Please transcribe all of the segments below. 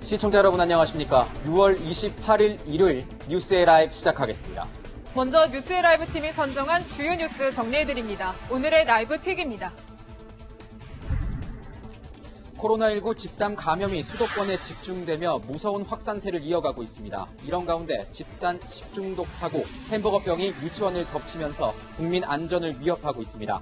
시청자 여러분 안녕하십니까? 6월 28일 일요일 뉴스의 라이브 시작하겠습니다. 먼저 뉴스의 라이브 팀이 선정한 주요 뉴스 정리해드립니다. 오늘의 라이브 픽입니다. 코로나19 집단 감염이 수도권에 집중되며 무서운 확산세를 이어가고 있습니다. 이런 가운데 집단 식중독 사고, 햄버거병이 유치원을 덮치면서 국민 안전을 위협하고 있습니다.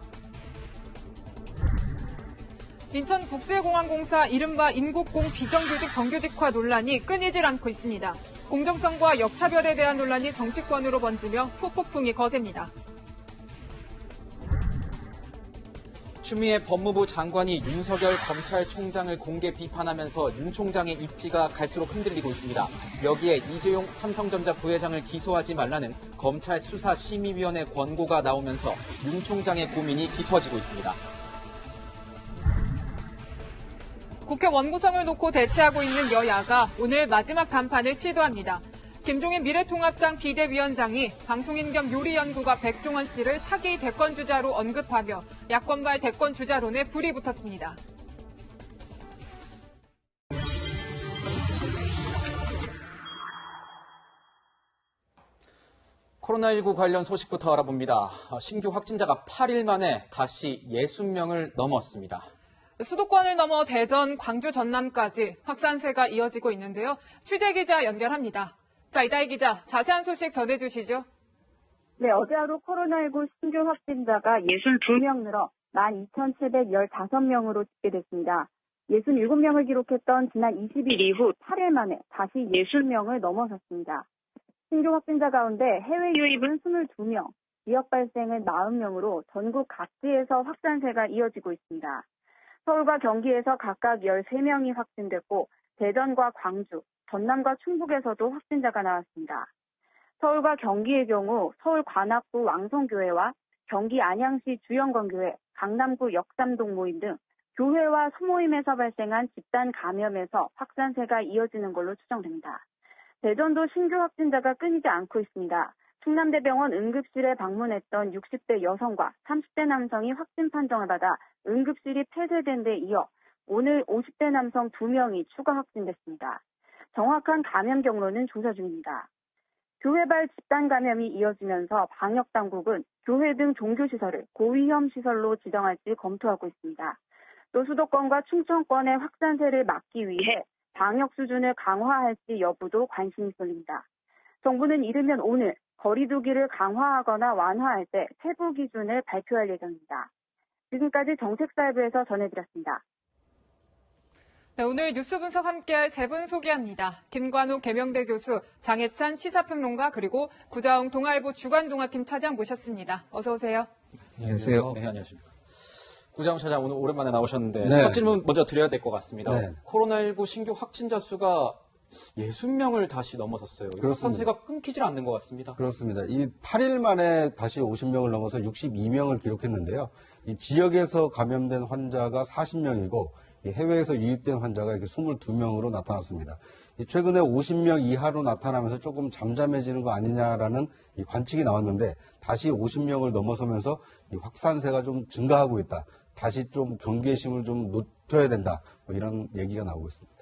인천국제공항공사 이른바 인국공 비정규직 정규직화 논란이 끊이질 않고 있습니다. 공정성과 역차별에 대한 논란이 정치권으로 번지며 후폭풍이 거셉니다. 추미애 법무부 장관이 윤석열 검찰총장을 공개 비판하면서 윤 총장의 입지가 갈수록 흔들리고 있습니다. 여기에 이재용 삼성전자 부회장을 기소하지 말라는 검찰 수사심의위원회 권고가 나오면서 윤 총장의 고민이 깊어지고 있습니다. 국회 원구성을 놓고 대치하고 있는 여야가 오늘 마지막 간판을 시도합니다. 김종인 미래통합당 비대위원장이 방송인 겸 요리연구가 백종원 씨를 차기 대권주자로 언급하며 야권발 대권주자론에 불이 붙었습니다. 코로나19 관련 소식부터 알아봅니다. 신규 확진자가 8일 만에 다시 60명을 넘었습니다. 수도권을 넘어 대전, 광주, 전남까지 확산세가 이어지고 있는데요. 취재기자 연결합니다. 자, 이다희 기자, 자세한 소식 전해주시죠. 네, 어제 하루 코로나19 신규 확진자가 62명 늘어 12,715명으로 집계됐습니다. 67명을 기록했던 지난 20일 이후 8일 만에 다시 60명을 넘어섰습니다. 신규 확진자 가운데 해외 유입은 22명, 지역 발생은 40명으로 전국 각지에서 확산세가 이어지고 있습니다. 서울과 경기에서 각각 13명이 확진됐고 대전과 광주, 전남과 충북에서도 확진자가 나왔습니다. 서울과 경기의 경우 서울 관악구 왕성교회와 경기 안양시 주영건교회, 강남구 역삼동 모임 등 교회와 소모임에서 발생한 집단 감염에서 확산세가 이어지는 걸로 추정됩니다. 대전도 신규 확진자가 끊이지 않고 있습니다. 충남대병원 응급실에 방문했던 60대 여성과 30대 남성이 확진 판정을 받아 응급실이 폐쇄된 데 이어 오늘 50대 남성 2명이 추가 확진됐습니다. 정확한 감염 경로는 조사 중입니다. 교회발 집단 감염이 이어지면서 방역당국은 교회 등 종교시설을 고위험 시설로 지정할지 검토하고 있습니다. 또 수도권과 충청권의 확산세를 막기 위해 방역 수준을 강화할지 여부도 관심이 쏠립니다. 정부는 이르면 오늘 거리 두기를 강화하거나 완화할 때 세부 기준을 발표할 예정입니다. 지금까지 정책사회부에서 전해드렸습니다. 네, 오늘 뉴스 분석 함께할 세 분 소개합니다. 김관욱 계명대 교수, 장혜찬 시사평론가, 그리고 구자웅 동아일보 주간동아팀 차장 모셨습니다. 어서 오세요. 안녕하세요. 네, 안녕하십니까. 구자웅 차장 오늘 오랜만에 나오셨는데 네. 첫 질문 먼저 드려야 될 것 같습니다. 네. 코로나19 신규 확진자 수가 60명을 다시 넘어섰어요. 확산세가 끊기질 않는 것 같습니다. 그렇습니다. 이 8일 만에 다시 50명을 넘어서 62명을 기록했는데요. 이 지역에서 감염된 환자가 40명이고 해외에서 유입된 환자가 이렇게 22명으로 나타났습니다. 최근에 50명 이하로 나타나면서 조금 잠잠해지는 거 아니냐라는 이 관측이 나왔는데 다시 50명을 넘어서면서 이 확산세가 좀 증가하고 있다. 다시 좀 경계심을 좀 높여야 된다. 뭐 이런 얘기가 나오고 있습니다.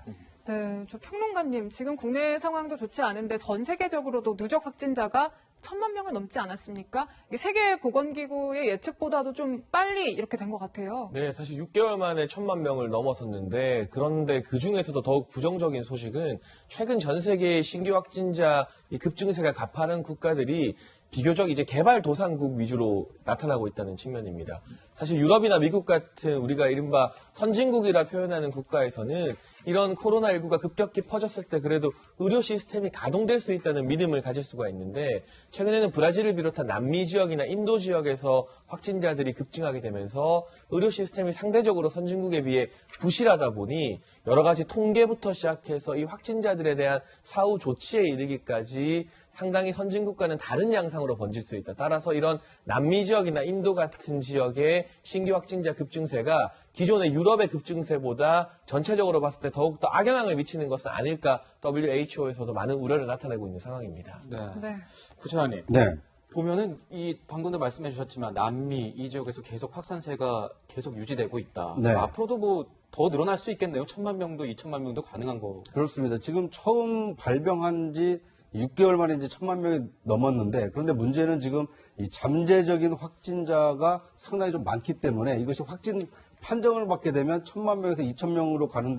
네, 저 평론가님, 지금 국내 상황도 좋지 않은데 전 세계적으로도 누적 확진자가 1,000만 명을 넘지 않았습니까? 이게 세계보건기구의 예측보다도 좀 빨리 이렇게 된 것 같아요. 네, 사실 6개월 만에 1,000만 명을 넘어섰는데 그런데 그중에서도 더욱 부정적인 소식은 최근 전 세계의 신규 확진자 급증세가 가파른 국가들이 비교적 이제 개발도상국 위주로 나타나고 있다는 측면입니다. 사실 유럽이나 미국 같은 우리가 이른바 선진국이라 표현하는 국가에서는 이런 코로나19가 급격히 퍼졌을 때 그래도 의료 시스템이 가동될 수 있다는 믿음을 가질 수가 있는데 최근에는 브라질을 비롯한 남미 지역이나 인도 지역에서 확진자들이 급증하게 되면서 의료 시스템이 상대적으로 선진국에 비해 부실하다 보니 여러 가지 통계부터 시작해서 이 확진자들에 대한 사후 조치에 이르기까지 상당히 선진국과는 다른 양상으로 번질 수 있다. 따라서 이런 남미 지역이나 인도 같은 지역의 신규 확진자 급증세가 기존의 유럽의 급증세보다 전체적으로 봤을 때 더욱더 악영향을 미치는 것은 아닐까 WHO에서도 많은 우려를 나타내고 있는 상황입니다. 네. 구차장님. 네. 보면은 이 방금도 말씀해 주셨지만 남미 이 지역에서 계속 확산세가 계속 유지되고 있다. 네. 앞으로도 뭐 더 늘어날 수 있겠네요. 1,000만 명도 2,000만 명도 가능한 거. 그렇습니다. 지금 처음 발병한 지 6개월 만에 이제 1,000만 명이 넘었는데, 그런데 문제는 지금 이 잠재적인 확진자가 상당히 좀 많기 때문에 이것이 확진 판정을 받게 되면 1,000만 명에서 2,000만 명으로 가는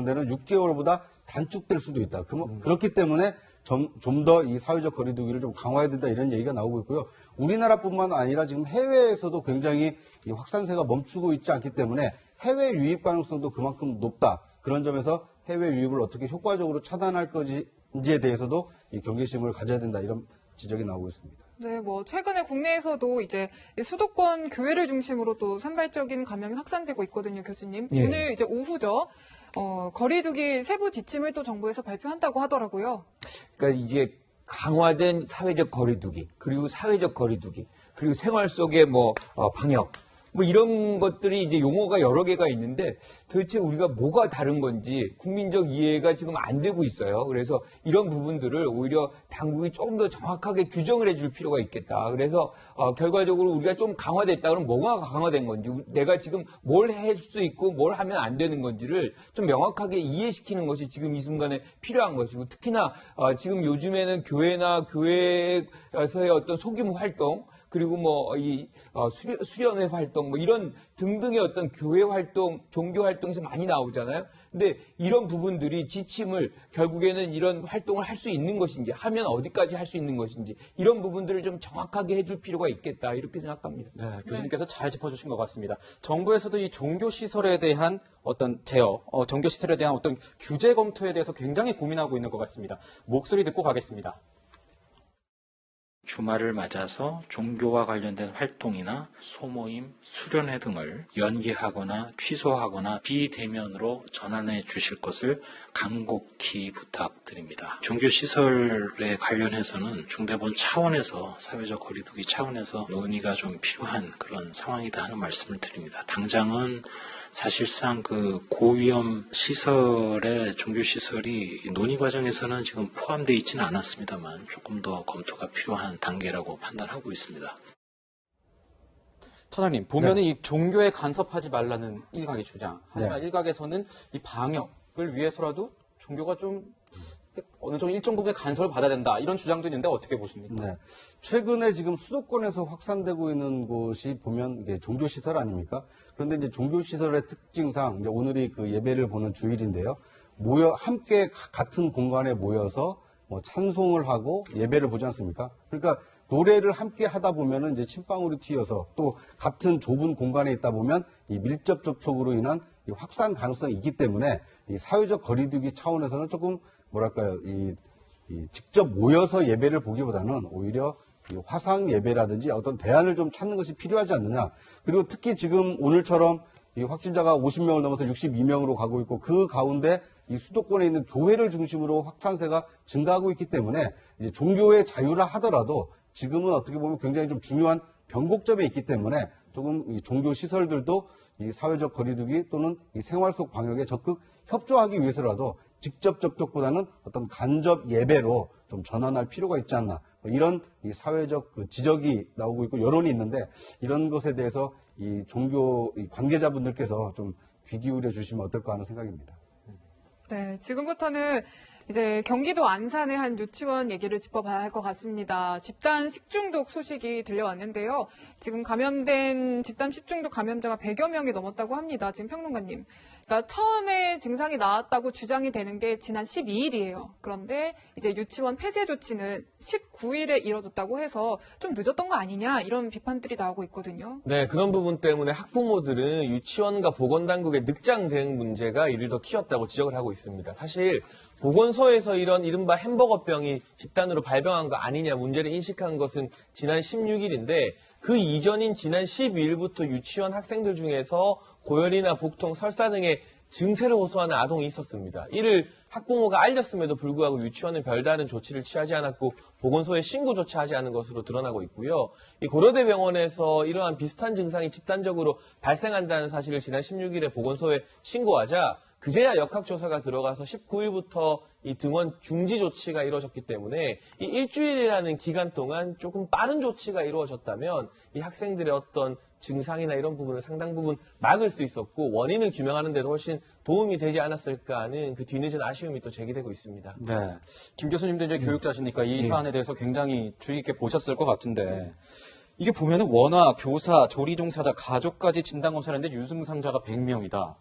데는 6개월보다 단축될 수도 있다. 그렇기 때문에 좀 더 이 사회적 거리두기를 좀 강화해야 된다, 이런 얘기가 나오고 있고요. 우리나라뿐만 아니라 지금 해외에서도 굉장히 이 확산세가 멈추고 있지 않기 때문에 해외 유입 가능성도 그만큼 높다. 그런 점에서 해외 유입을 어떻게 효과적으로 차단할 것인지에 대해서도 이 경계심을 가져야 된다, 이런 지적이 나오고 있습니다. 네, 최근에 국내에서도 이제 수도권 교회를 중심으로 또 산발적인 감염이 확산되고 있거든요, 교수님. 예. 오늘 이제 오후죠. 거리두기 세부 지침을 또 정부에서 발표한다고 하더라고요. 그러니까 이제 강화된 사회적 거리두기, 그리고 사회적 거리두기, 그리고 생활 속의 방역, 이런 것들이 이제 용어가 여러 개가 있는데 도대체 우리가 뭐가 다른 건지 국민적 이해가 지금 안 되고 있어요. 그래서 이런 부분들을 오히려 당국이 조금 더 정확하게 규정을 해줄 필요가 있겠다. 그래서 결과적으로 우리가 좀 강화됐다 그러면 뭐가 강화된 건지, 내가 지금 뭘 할 수 있고 뭘 하면 안 되는 건지를 좀 명확하게 이해시키는 것이 지금 이 순간에 필요한 것이고, 특히나 지금 요즘에는 교회나 교회에서의 어떤 소규모 활동, 그리고 수련회 활동, 이런 등등의 어떤 교회 활동, 종교 활동에서 많이 나오잖아요. 근데 이런 부분들이 지침을 결국에는 이런 활동을 할 수 있는 것인지, 하면 어디까지 할 수 있는 것인지, 이런 부분들을 좀 정확하게 해줄 필요가 있겠다, 이렇게 생각합니다. 네, 교수님께서 잘 짚어주신 것 같습니다. 정부에서도 이 종교시설에 대한 어떤 제어, 종교시설에 대한 어떤 규제 검토에 대해서 굉장히 고민하고 있는 것 같습니다. 목소리 듣고 가겠습니다. 주말을 맞아서 종교와 관련된 활동이나 소모임, 수련회 등을 연기하거나 취소하거나 비대면으로 전환해 주실 것을 간곡히 부탁드립니다. 종교시설에 관련해서는 중대본 차원에서, 사회적 거리두기 차원에서 논의가 좀 필요한 그런 상황이다 하는 말씀을 드립니다. 당장은 사실상 그 고위험 시설의 종교시설이 논의 과정에서는 지금 포함되어 있지는 않았습니다만 조금 더 검토가 필요한 단계라고 판단하고 있습니다. 차장님, 보면은 이 종교에 간섭하지 말라는 일각의 주장. 하지만 일각에서는 이 방역을 위해서라도 종교가 좀 어느 정도 일정 부분의 간섭을 받아야 된다, 이런 주장도 있는데 어떻게 보십니까? 네. 최근에 지금 수도권에서 확산되고 있는 곳이 보면 이게 종교시설 아닙니까? 그런데 이제 종교시설의 특징상 이제 오늘이 그 예배를 보는 주일인데요. 함께 같은 공간에 모여서 찬송을 하고 예배를 보지 않습니까? 그러니까 노래를 함께 하다 보면은 이제 침방울이 튀어서 또 같은 좁은 공간에 있다 보면 이 밀접 접촉으로 인한 이 확산 가능성이 있기 때문에 이 사회적 거리두기 차원에서는 조금 직접 모여서 예배를 보기보다는 오히려 이 화상 예배라든지 어떤 대안을 좀 찾는 것이 필요하지 않느냐. 그리고 특히 지금 오늘처럼 이 확진자가 50명을 넘어서 62명으로 가고 있고, 그 가운데 이 수도권에 있는 교회를 중심으로 확산세가 증가하고 있기 때문에 이제 종교의 자유라 하더라도 지금은 어떻게 보면 굉장히 좀 중요한 변곡점에 있기 때문에 조금 이 종교 시설들도 이 사회적 거리두기 또는 이 생활 속 방역에 적극 협조하기 위해서라도 직접 접촉보다는 어떤 간접 예배로 좀 전환할 필요가 있지 않나, 이런 이 사회적 그 지적이 나오고 있고 여론이 있는데, 이런 것에 대해서 이 종교 관계자분들께서 좀 귀 기울여 주시면 어떨까 하는 생각입니다. 네, 지금부터는 이제 경기도 안산의 한 유치원 얘기를 짚어봐야 할 것 같습니다. 집단 식중독 소식이 들려왔는데요. 지금 감염된 집단 식중독 감염자가 100여 명이 넘었다고 합니다. 지금 평론가님. 그러니까 처음에 증상이 나왔다고 주장이 되는 게 지난 12일이에요. 그런데 이제 유치원 폐쇄 조치는 19일에 이뤄졌다고 해서 좀 늦었던 거 아니냐, 이런 비판들이 나오고 있거든요. 네, 그런 부분 때문에 학부모들은 유치원과 보건당국의 늑장 대응 문제가 이를 더 키웠다고 지적을 하고 있습니다. 사실 보건소에서 이런 이른바 햄버거병이 집단으로 발병한 거 아니냐 문제를 인식한 것은 지난 16일인데, 그 이전인 지난 12일부터 유치원 학생들 중에서 고열이나 복통, 설사 등의 증세를 호소하는 아동이 있었습니다. 이를 학부모가 알렸음에도 불구하고 유치원은 별다른 조치를 취하지 않았고 보건소에 신고조차 하지 않은 것으로 드러나고 있고요. 이 고려대병원에서 이러한 비슷한 증상이 집단적으로 발생한다는 사실을 지난 16일에 보건소에 신고하자 그제야 역학조사가 들어가서 19일부터 이 등원 중지 조치가 이루어졌기 때문에 이 일주일이라는 기간 동안 조금 빠른 조치가 이루어졌다면 이 학생들의 어떤 증상이나 이런 부분을 상당 부분 막을 수 있었고 원인을 규명하는 데도 훨씬 도움이 되지 않았을까 하는 그 뒤늦은 아쉬움이 또 제기되고 있습니다. 네. 김 교수님도 이제 교육자시니까 이 사안에 대해서 굉장히 주의 깊게 보셨을 것 같은데 이게 보면은 원화, 교사, 조리 종사자, 가족까지 진단검사를 했는데 유증상자가 100명이다.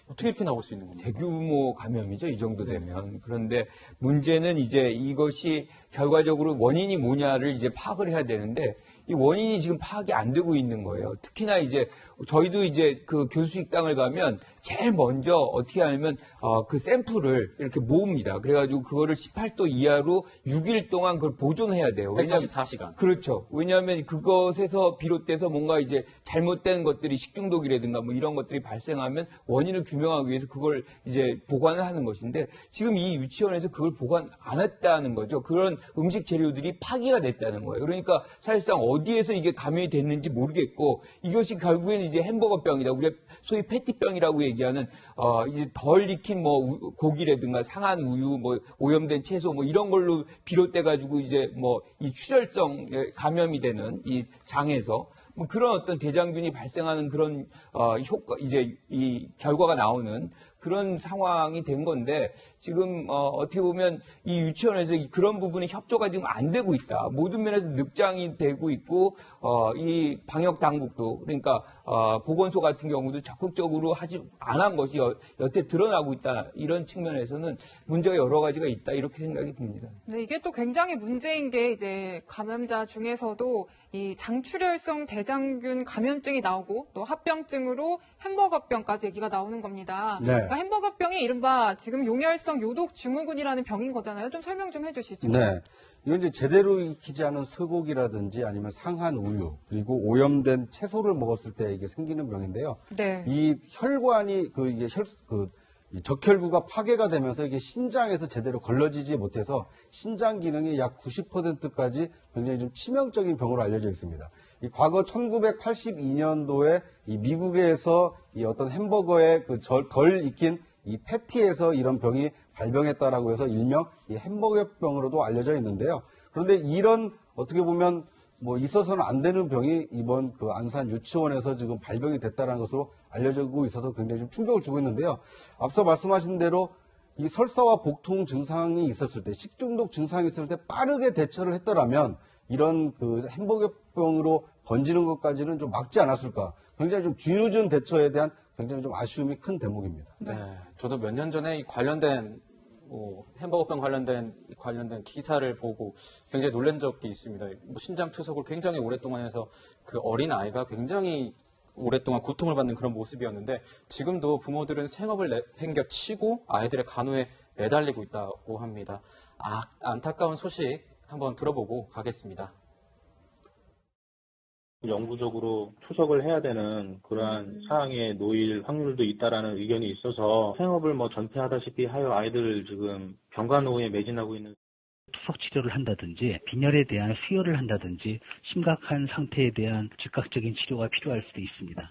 어떻게 이렇게 나올 수 있는 겁니까? 대규모 감염이죠. 이 정도 되면. 그런데 문제는 이제 이것이 결과적으로 원인이 뭐냐를 이제 파악을 해야 되는데 이 원인이 지금 파악이 안 되고 있는 거예요. 특히나 이제 저희도 이제 그 교수식당을 가면 제일 먼저 어떻게 하냐면 그 샘플을 이렇게 모읍니다. 그래가지고 그거를 18도 이하로 6일 동안 그걸 보존해야 돼요. 144시간. 그렇죠. 왜냐하면 그것에서 비롯돼서 뭔가 이제 잘못된 것들이 식중독이라든가 뭐 이런 것들이 발생하면 원인을 규명하기 위해서 그걸 이제 보관을 하는 것인데 지금 이 유치원에서 그걸 보관 안 했다는 거죠. 그런 음식 재료들이 파기가 됐다는 거예요. 그러니까 사실상 어디에서 이게 감염이 됐는지 모르겠고 이것이 결국에는 이제 햄버거병이다. 우리가 소위 패티병이라고 얘기하는 이제 덜 익힌 뭐 고기라든가 상한 우유, 뭐 오염된 채소 뭐 이런 걸로 비롯돼 가지고 이제 뭐 이 출혈성 감염이 되는 이 장에서 뭐 그런 어떤 대장균이 발생하는 그런 효과 이제 이 결과가 나오는 그런 상황이 된 건데 지금 어떻게 보면 이 유치원에서 그런 부분이 협조가 지금 안 되고 있다. 모든 면에서 늑장이 되고 있고 이 방역 당국도 그러니까 보건소 같은 경우도 적극적으로 하지 안 한 것이 여태 드러나고 있다. 이런 측면에서는 문제가 여러 가지가 있다. 이렇게 생각이 듭니다. 네, 이게 또 굉장히 문제인 게 이제 감염자 중에서도 이 장출혈성 대장균 감염증이 나오고 또 합병증으로 햄버거병까지 얘기가 나오는 겁니다. 네. 그러니까 햄버거병이 이른바 지금 용혈성 요독 증후군이라는 병인 거잖아요. 좀 설명 좀 해주시죠. 네. 이건 이제 제대로 익히지 않은 쇠고기라든지 아니면 상한 우유 그리고 오염된 채소를 먹었을 때 이게 생기는 병인데요. 네. 이 혈관이 이 적혈구가 파괴가 되면서 이게 신장에서 제대로 걸러지지 못해서 신장 기능이 약 90%까지 굉장히 좀 치명적인 병으로 알려져 있습니다. 이 과거 1982년도에 이 미국에서 이 어떤 햄버거의 그 덜 익힌 이 패티에서 이런 병이 발병했다라고 해서 일명 이 햄버거병으로도 알려져 있는데요. 그런데 이런 어떻게 보면 뭐 있어서는 안 되는 병이 이번 그 안산 유치원에서 지금 발병이 됐다는 것으로 알려지고 있어서 굉장히 좀 충격을 주고 있는데요. 앞서 말씀하신 대로 이 설사와 복통 증상이 있었을 때, 식중독 증상이 있을 때 빠르게 대처를 했더라면 이런 그 햄버거병으로 번지는 것까지는 좀 막지 않았을까. 굉장히 좀 뒤늦은 대처에 대한 굉장히 좀 아쉬움이 큰 대목입니다. 네. 저도 몇 년 전에 이 관련된 햄버거병 관련된 기사를 보고 굉장히 놀란 적이 있습니다. 신장 투석을 굉장히 오랫동안 해서 그 어린 아이가 굉장히 오랫동안 고통을 받는 그런 모습이었는데 지금도 부모들은 생업을 내팽겨치고 아이들의 간호에 매달리고 있다고 합니다. 안타까운 소식 한번 들어보고 가겠습니다. 영구적으로 투석을 해야 되는 그러한 사항에 놓일 확률도 있다라는 의견이 있어서 생업을 전폐하다시피 하여 아이들을 지금 병간호에 매진하고 있는 투석 치료를 한다든지 빈혈에 대한 수혈을 한다든지 심각한 상태에 대한 즉각적인 치료가 필요할 수도 있습니다.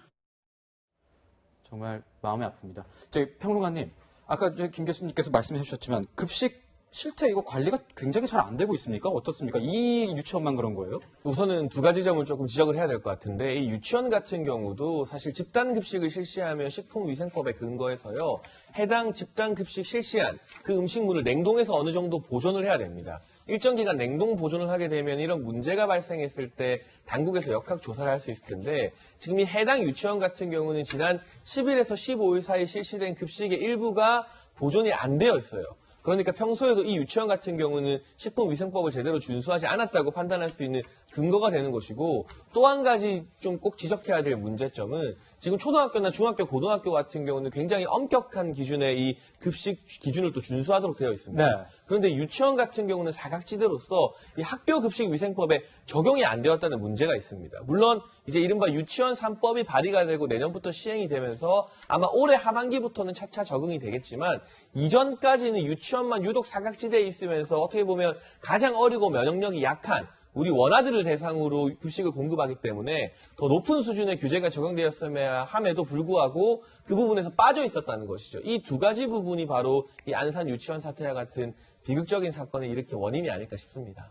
정말 마음이 아픕니다. 저희 평론가님, 아까 김 교수님께서 말씀해 주셨지만 급식 실태 이거 관리가 굉장히 잘 안 되고 있습니까? 어떻습니까? 이 유치원만 그런 거예요? 우선은 두 가지 점을 조금 지적을 해야 될 것 같은데 이 유치원 같은 경우도 사실 집단급식을 실시하며 식품위생법에 근거해서요. 해당 집단급식 실시한 그 음식물을 냉동해서 어느 정도 보존을 해야 됩니다. 일정 기간 냉동 보존을 하게 되면 이런 문제가 발생했을 때 당국에서 역학조사를 할 수 있을 텐데 지금 이 해당 유치원 같은 경우는 지난 10일에서 15일 사이 실시된 급식의 일부가 보존이 안 되어 있어요. 그러니까 평소에도 이 유치원 같은 경우는 식품위생법을 제대로 준수하지 않았다고 판단할 수 있는 근거가 되는 것이고 또 한 가지 좀 꼭 지적해야 될 문제점은 지금 초등학교나 중학교, 고등학교 같은 경우는 굉장히 엄격한 기준의 이 급식 기준을 또 준수하도록 되어 있습니다. 네. 그런데 유치원 같은 경우는 사각지대로서 이 학교급식위생법에 적용이 안 되었다는 문제가 있습니다. 물론 이제 이른바 유치원 3법이 발의가 되고 내년부터 시행이 되면서 아마 올해 하반기부터는 차차 적응이 되겠지만 이전까지는 유치원만 유독 사각지대에 있으면서 어떻게 보면 가장 어리고 면역력이 약한 우리 원아들을 대상으로 급식을 공급하기 때문에 더 높은 수준의 규제가 적용되었음에야 함에도 불구하고 그 부분에서 빠져 있었다는 것이죠. 이 두 가지 부분이 바로 이 안산 유치원 사태와 같은 비극적인 사건의 일으킨 원인이 아닐까 싶습니다.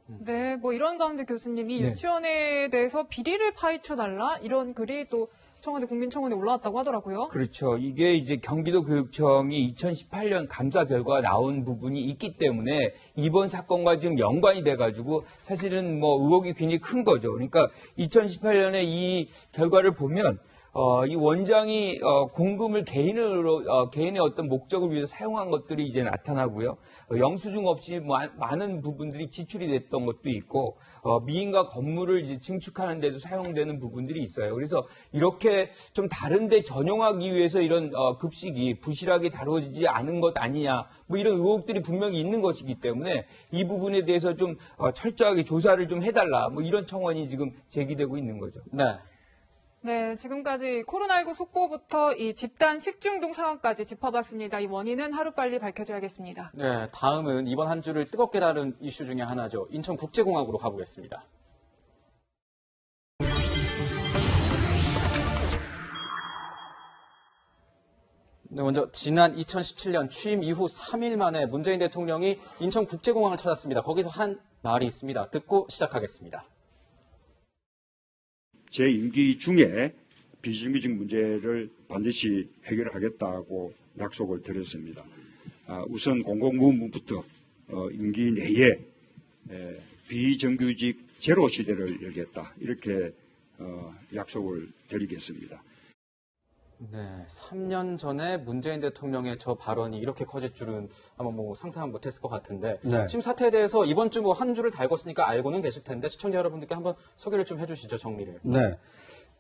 네, 뭐 이런 가운데 교수님이 유치원에 대해서 비리를 파헤쳐달라 이런 글이 또 청와대 국민청원에 올라왔다고 하더라고요. 그렇죠. 이게 이제 경기도 교육청이 2018년 감사 결과가 나온 부분이 있기 때문에 이번 사건과 지금 연관이 돼가지고 사실은 뭐 의혹이 굉장히 큰 거죠. 그러니까 2018년에 이 결과를 보면 이 원장이 공금을 개인의 어떤 목적을 위해서 사용한 것들이 이제 나타나고요. 영수증 없이 많은 부분들이 지출이 됐던 것도 있고, 미인가 건물을 이제 증축하는 데도 사용되는 부분들이 있어요. 그래서 이렇게 좀 다른데 전용하기 위해서 이런 급식이 부실하게 다뤄지지 않은 것 아니냐, 뭐 이런 의혹들이 분명히 있는 것이기 때문에 이 부분에 대해서 좀 철저하게 조사를 좀 해달라, 뭐 이런 청원이 지금 제기되고 있는 거죠. 네. 네, 지금까지 코로나19 속보부터 이 집단 식중독 상황까지 짚어봤습니다. 이 원인은 하루빨리 밝혀져야겠습니다. 네, 다음은 이번 한 주를 뜨겁게 다룬 이슈 중에 하나죠. 인천국제공항으로 가보겠습니다. 네, 먼저 지난 2017년 취임 이후 3일 만에 문재인 대통령이 인천국제공항을 찾았습니다. 거기서 한 말이 있습니다. 듣고 시작하겠습니다. 제 임기 중에 비정규직 문제를 반드시 해결하겠다고 약속을 드렸습니다. 우선 공공부문부터 임기 내에 비정규직 제로 시대를 열겠다. 이렇게 약속을 드리겠습니다. 네, 3년 전에 문재인 대통령의 저 발언이 이렇게 커질 줄은 아마 뭐 상상 못했을 것 같은데 네. 지금 사태에 대해서 이번 주 뭐 한 주를 달궜으니까 알고는 계실 텐데 시청자 여러분들께 한번 소개를 좀 해주시죠, 정리를. 네.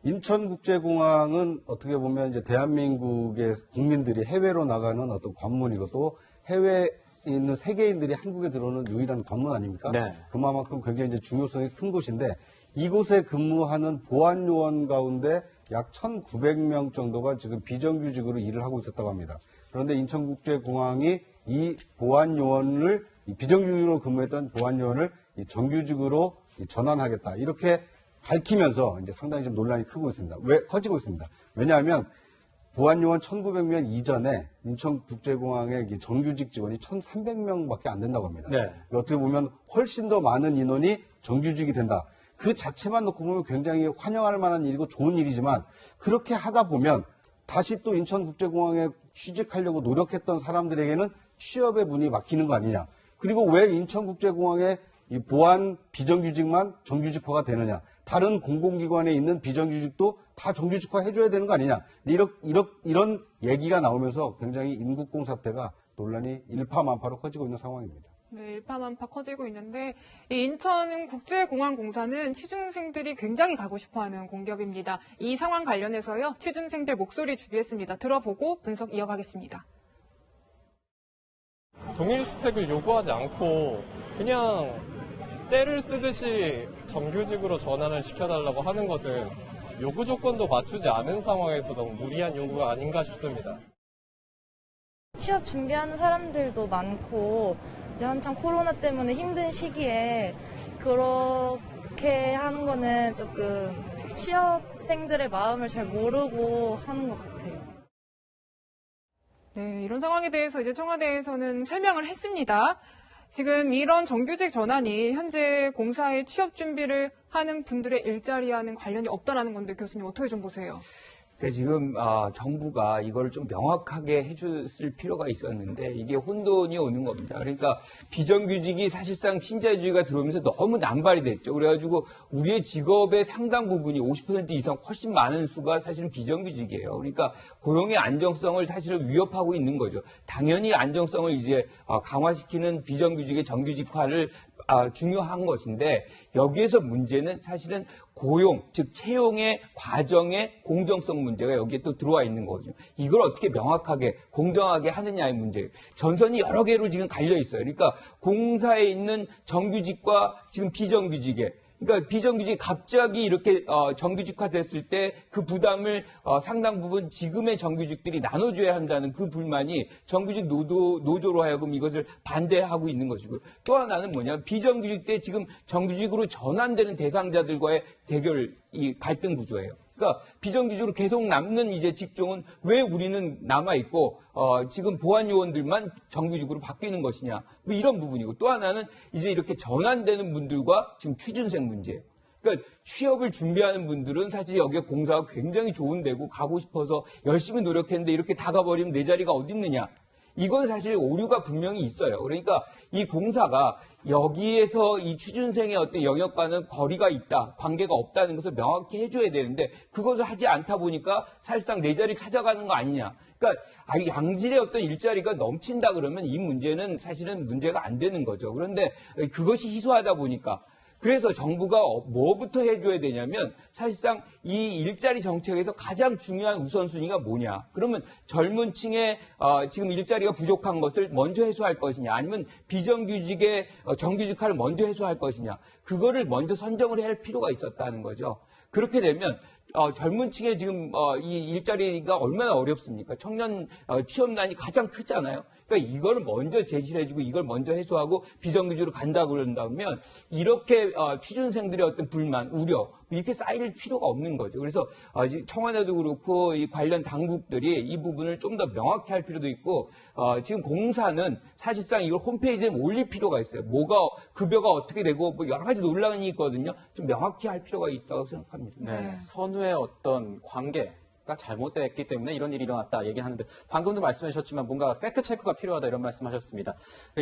인천국제공항은 어떻게 보면 이제 대한민국의 국민들이 해외로 나가는 어떤 관문이고 또 해외에 있는 세계인들이 한국에 들어오는 유일한 관문 아닙니까? 네. 그만큼 굉장히 이제 중요성이 큰 곳인데 이곳에 근무하는 보안요원 가운데 약 1,900명 정도가 지금 비정규직으로 일을 하고 있었다고 합니다. 그런데 인천국제공항이 이 보안요원을 비정규직으로 근무했던 보안요원을 정규직으로 전환하겠다. 이렇게 밝히면서 이제 상당히 좀 논란이 커지고 있습니다. 왜냐하면 보안요원 1,900명 이전에 인천국제공항의 정규직 직원이 1,300명밖에 안 된다고 합니다. 네. 어떻게 보면 훨씬 더 많은 인원이 정규직이 된다. 그 자체만 놓고 보면 굉장히 환영할 만한 일이고 좋은 일이지만 그렇게 하다 보면 다시 또 인천국제공항에 취직하려고 노력했던 사람들에게는 취업의 문이 막히는 거 아니냐. 그리고 왜 인천국제공항에 이 보안 비정규직만 정규직화가 되느냐. 다른 공공기관에 있는 비정규직도 다 정규직화 해줘야 되는 거 아니냐. 이런 얘기가 나오면서 굉장히 인국공 사태가 논란이 일파만파로 커지고 있는 상황입니다. 네, 일파만파 커지고 있는데 이 인천국제공항공사는 취준생들이 굉장히 가고 싶어하는 공기업입니다. 이 상황 관련해서요. 취준생들 목소리 준비했습니다. 들어보고 분석 이어가겠습니다. 동일 스펙을 요구하지 않고 그냥 때를 쓰듯이 정규직으로 전환을 시켜달라고 하는 것은 요구 조건도 맞추지 않은 상황에서 너무 무리한 요구가 아닌가 싶습니다. 취업 준비하는 사람들도 많고 이제 한창 코로나 때문에 힘든 시기에 그렇게 하는 거는 조금 취업생들의 마음을 잘 모르고 하는 것 같아요. 네, 이런 상황에 대해서 이제 청와대에서는 설명을 했습니다. 지금 이런 정규직 전환이 현재 공사에 취업 준비를 하는 분들의 일자리와는 관련이 없다라는 건데 교수님 어떻게 좀 보세요? 지금 정부가 이걸 좀 명확하게 해줬을 필요가 있었는데 이게 혼돈이 오는 겁니다. 그러니까 비정규직이 사실상 신자유주의가 들어오면서 너무 남발이 됐죠. 그래가지고 우리의 직업의 상당 부분이 50% 이상 훨씬 많은 수가 사실은 비정규직이에요. 그러니까 고용의 안정성을 사실은 위협하고 있는 거죠. 당연히 안정성을 이제 강화시키는 비정규직의 정규직화를 중요한 것인데 여기에서 문제는 사실은 고용, 즉 채용의 과정의 공정성 문제가 여기에 또 들어와 있는 거죠. 이걸 어떻게 명확하게 공정하게 하느냐의 문제예요. 전선이 여러 개로 지금 갈려 있어요. 그러니까 공사에 있는 정규직과 지금 비정규직의 그러니까 비정규직이 갑자기 이렇게 정규직화 됐을 때 그 부담을 상당 부분 지금의 정규직들이 나눠줘야 한다는 그 불만이 정규직 노조로 하여금 이것을 반대하고 있는 것이고, 또 하나는 뭐냐, 비정규직 때 지금 정규직으로 전환되는 대상자들과의 대결, 이 갈등 구조예요. 그러니까 비정규직으로 계속 남는 이제 직종은 왜 우리는 남아있고 지금 보안 요원들만 정규직으로 바뀌는 것이냐, 뭐 이런 부분이고, 또 하나는 이제 이렇게 전환되는 분들과 지금 취준생 문제예요. 그러니까 취업을 준비하는 분들은 사실 여기에 공사가 굉장히 좋은 데고 가고 싶어서 열심히 노력했는데 이렇게 다 가버리면 내 자리가 어디 있느냐. 이건 사실 오류가 분명히 있어요. 그러니까 이 공사가 여기에서 이 취준생의 어떤 영역과는 거리가 있다, 관계가 없다는 것을 명확히 해줘야 되는데 그것을 하지 않다 보니까 사실상 내 자리 찾아가는 거 아니냐. 그러니까 양질의 어떤 일자리가 넘친다 그러면 이 문제는 사실은 문제가 안 되는 거죠. 그런데 그것이 희소하다 보니까, 그래서 정부가 뭐부터 해줘야 되냐면 사실상 이 일자리 정책에서 가장 중요한 우선순위가 뭐냐. 그러면 젊은 층의 지금 일자리가 부족한 것을 먼저 해소할 것이냐, 아니면 비정규직의 정규직화를 먼저 해소할 것이냐. 그거를 먼저 선정을 할 필요가 있었다는 거죠. 그렇게 되면 젊은 층의 지금 이 일자리가 얼마나 어렵습니까? 청년 취업난이 가장 크잖아요. 그러니까 이걸 먼저 제시를 해주고 이걸 먼저 해소하고 비정규직으로 간다 그런다면 이렇게 취준생들의 어떤 불만, 우려 이렇게 쌓일 필요가 없는 거죠. 그래서 청와대도 그렇고 이 관련 당국들이 이 부분을 좀 더 명확히 할 필요도 있고, 지금 공사는 사실상 이걸 홈페이지에 올릴 필요가 있어요. 뭐가 급여가 어떻게 되고 뭐 여러 가지 논란이 있거든요. 좀 명확히 할 필요가 있다고 생각합니다. 네, 선후의 어떤 관계가 잘못됐기 때문에 이런 일이 일어났다 얘기하는데, 방금도 말씀해 주셨지만 뭔가 팩트 체크가 필요하다 이런 말씀하셨습니다.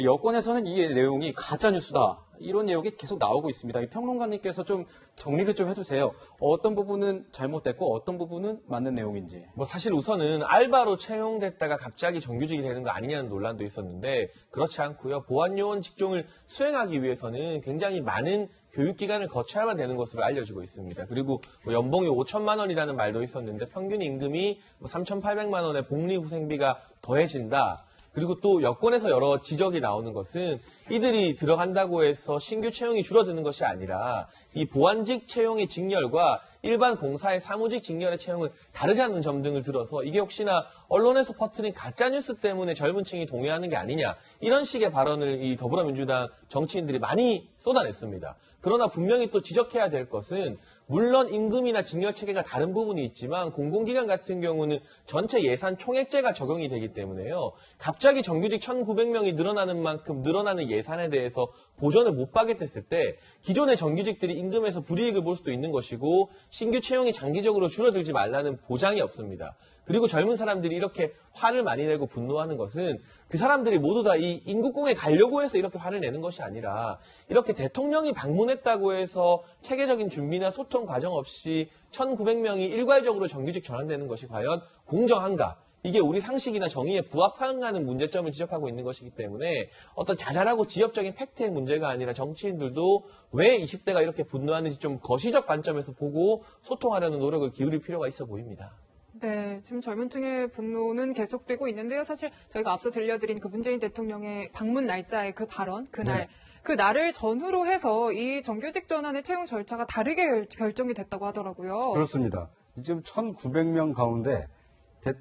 여권에서는 이 내용이 가짜 뉴스다 이런 내용이 계속 나오고 있습니다. 이 평론가님께서 좀 정리를 좀 해주세요. 어떤 부분은 잘못됐고 어떤 부분은 맞는 내용인지. 뭐 사실 우선은 알바로 채용됐다가 갑자기 정규직이 되는 거 아니냐는 논란도 있었는데 그렇지 않고요. 보안요원 직종을 수행하기 위해서는 굉장히 많은 교육기간을 거쳐야만 되는 것으로 알려지고 있습니다. 그리고 뭐 연봉이 5천만 원이라는 말도 있었는데 평균 임금이 3,800만 원의 복리후생비가 더해진다. 그리고 또 여권에서 여러 지적이 나오는 것은 이들이 들어간다고 해서 신규 채용이 줄어드는 것이 아니라 이 보안직 채용의 직렬과 일반 공사의 사무직 직렬의 채용은 다르지 않는 점 등을 들어서 이게 혹시나 언론에서 퍼뜨린 가짜뉴스 때문에 젊은 층이 동의하는 게 아니냐, 이런 식의 발언을 이 더불어민주당 정치인들이 많이 쏟아냈습니다. 그러나 분명히 또 지적해야 될 것은, 물론 임금이나 직렬 체계가 다른 부분이 있지만 공공기관 같은 경우는 전체 예산 총액제가 적용이 되기 때문에요. 갑자기 정규직 1,900명이 늘어나는 만큼 늘어나는 예산에 대해서 보전을 못 받겠댔을 때 기존의 정규직들이 임금에서 불이익을 볼 수도 있는 것이고, 신규 채용이 장기적으로 줄어들지 말라는 보장이 없습니다. 그리고 젊은 사람들이 이렇게 화를 많이 내고 분노하는 것은 그 사람들이 모두 다 이 인국공에 가려고 해서 이렇게 화를 내는 것이 아니라, 이렇게 대통령이 방문했다고 해서 체계적인 준비나 소통 과정 없이 1,900명이 일괄적으로 정규직 전환되는 것이 과연 공정한가? 이게 우리 상식이나 정의에 부합하는 문제점을 지적하고 있는 것이기 때문에 어떤 자잘하고 지엽적인 팩트의 문제가 아니라 정치인들도 왜 20대가 이렇게 분노하는지 좀 거시적 관점에서 보고 소통하려는 노력을 기울일 필요가 있어 보입니다. 네, 지금 젊은 층의 분노는 계속되고 있는데요. 사실 저희가 앞서 들려드린 그 문재인 대통령의 방문 날짜의 그 발언, 그날, 네. 그 날을 전후로 해서 이 정규직 전환의 채용 절차가 다르게 결정이 됐다고 하더라고요. 그렇습니다. 지금 1,900명 가운데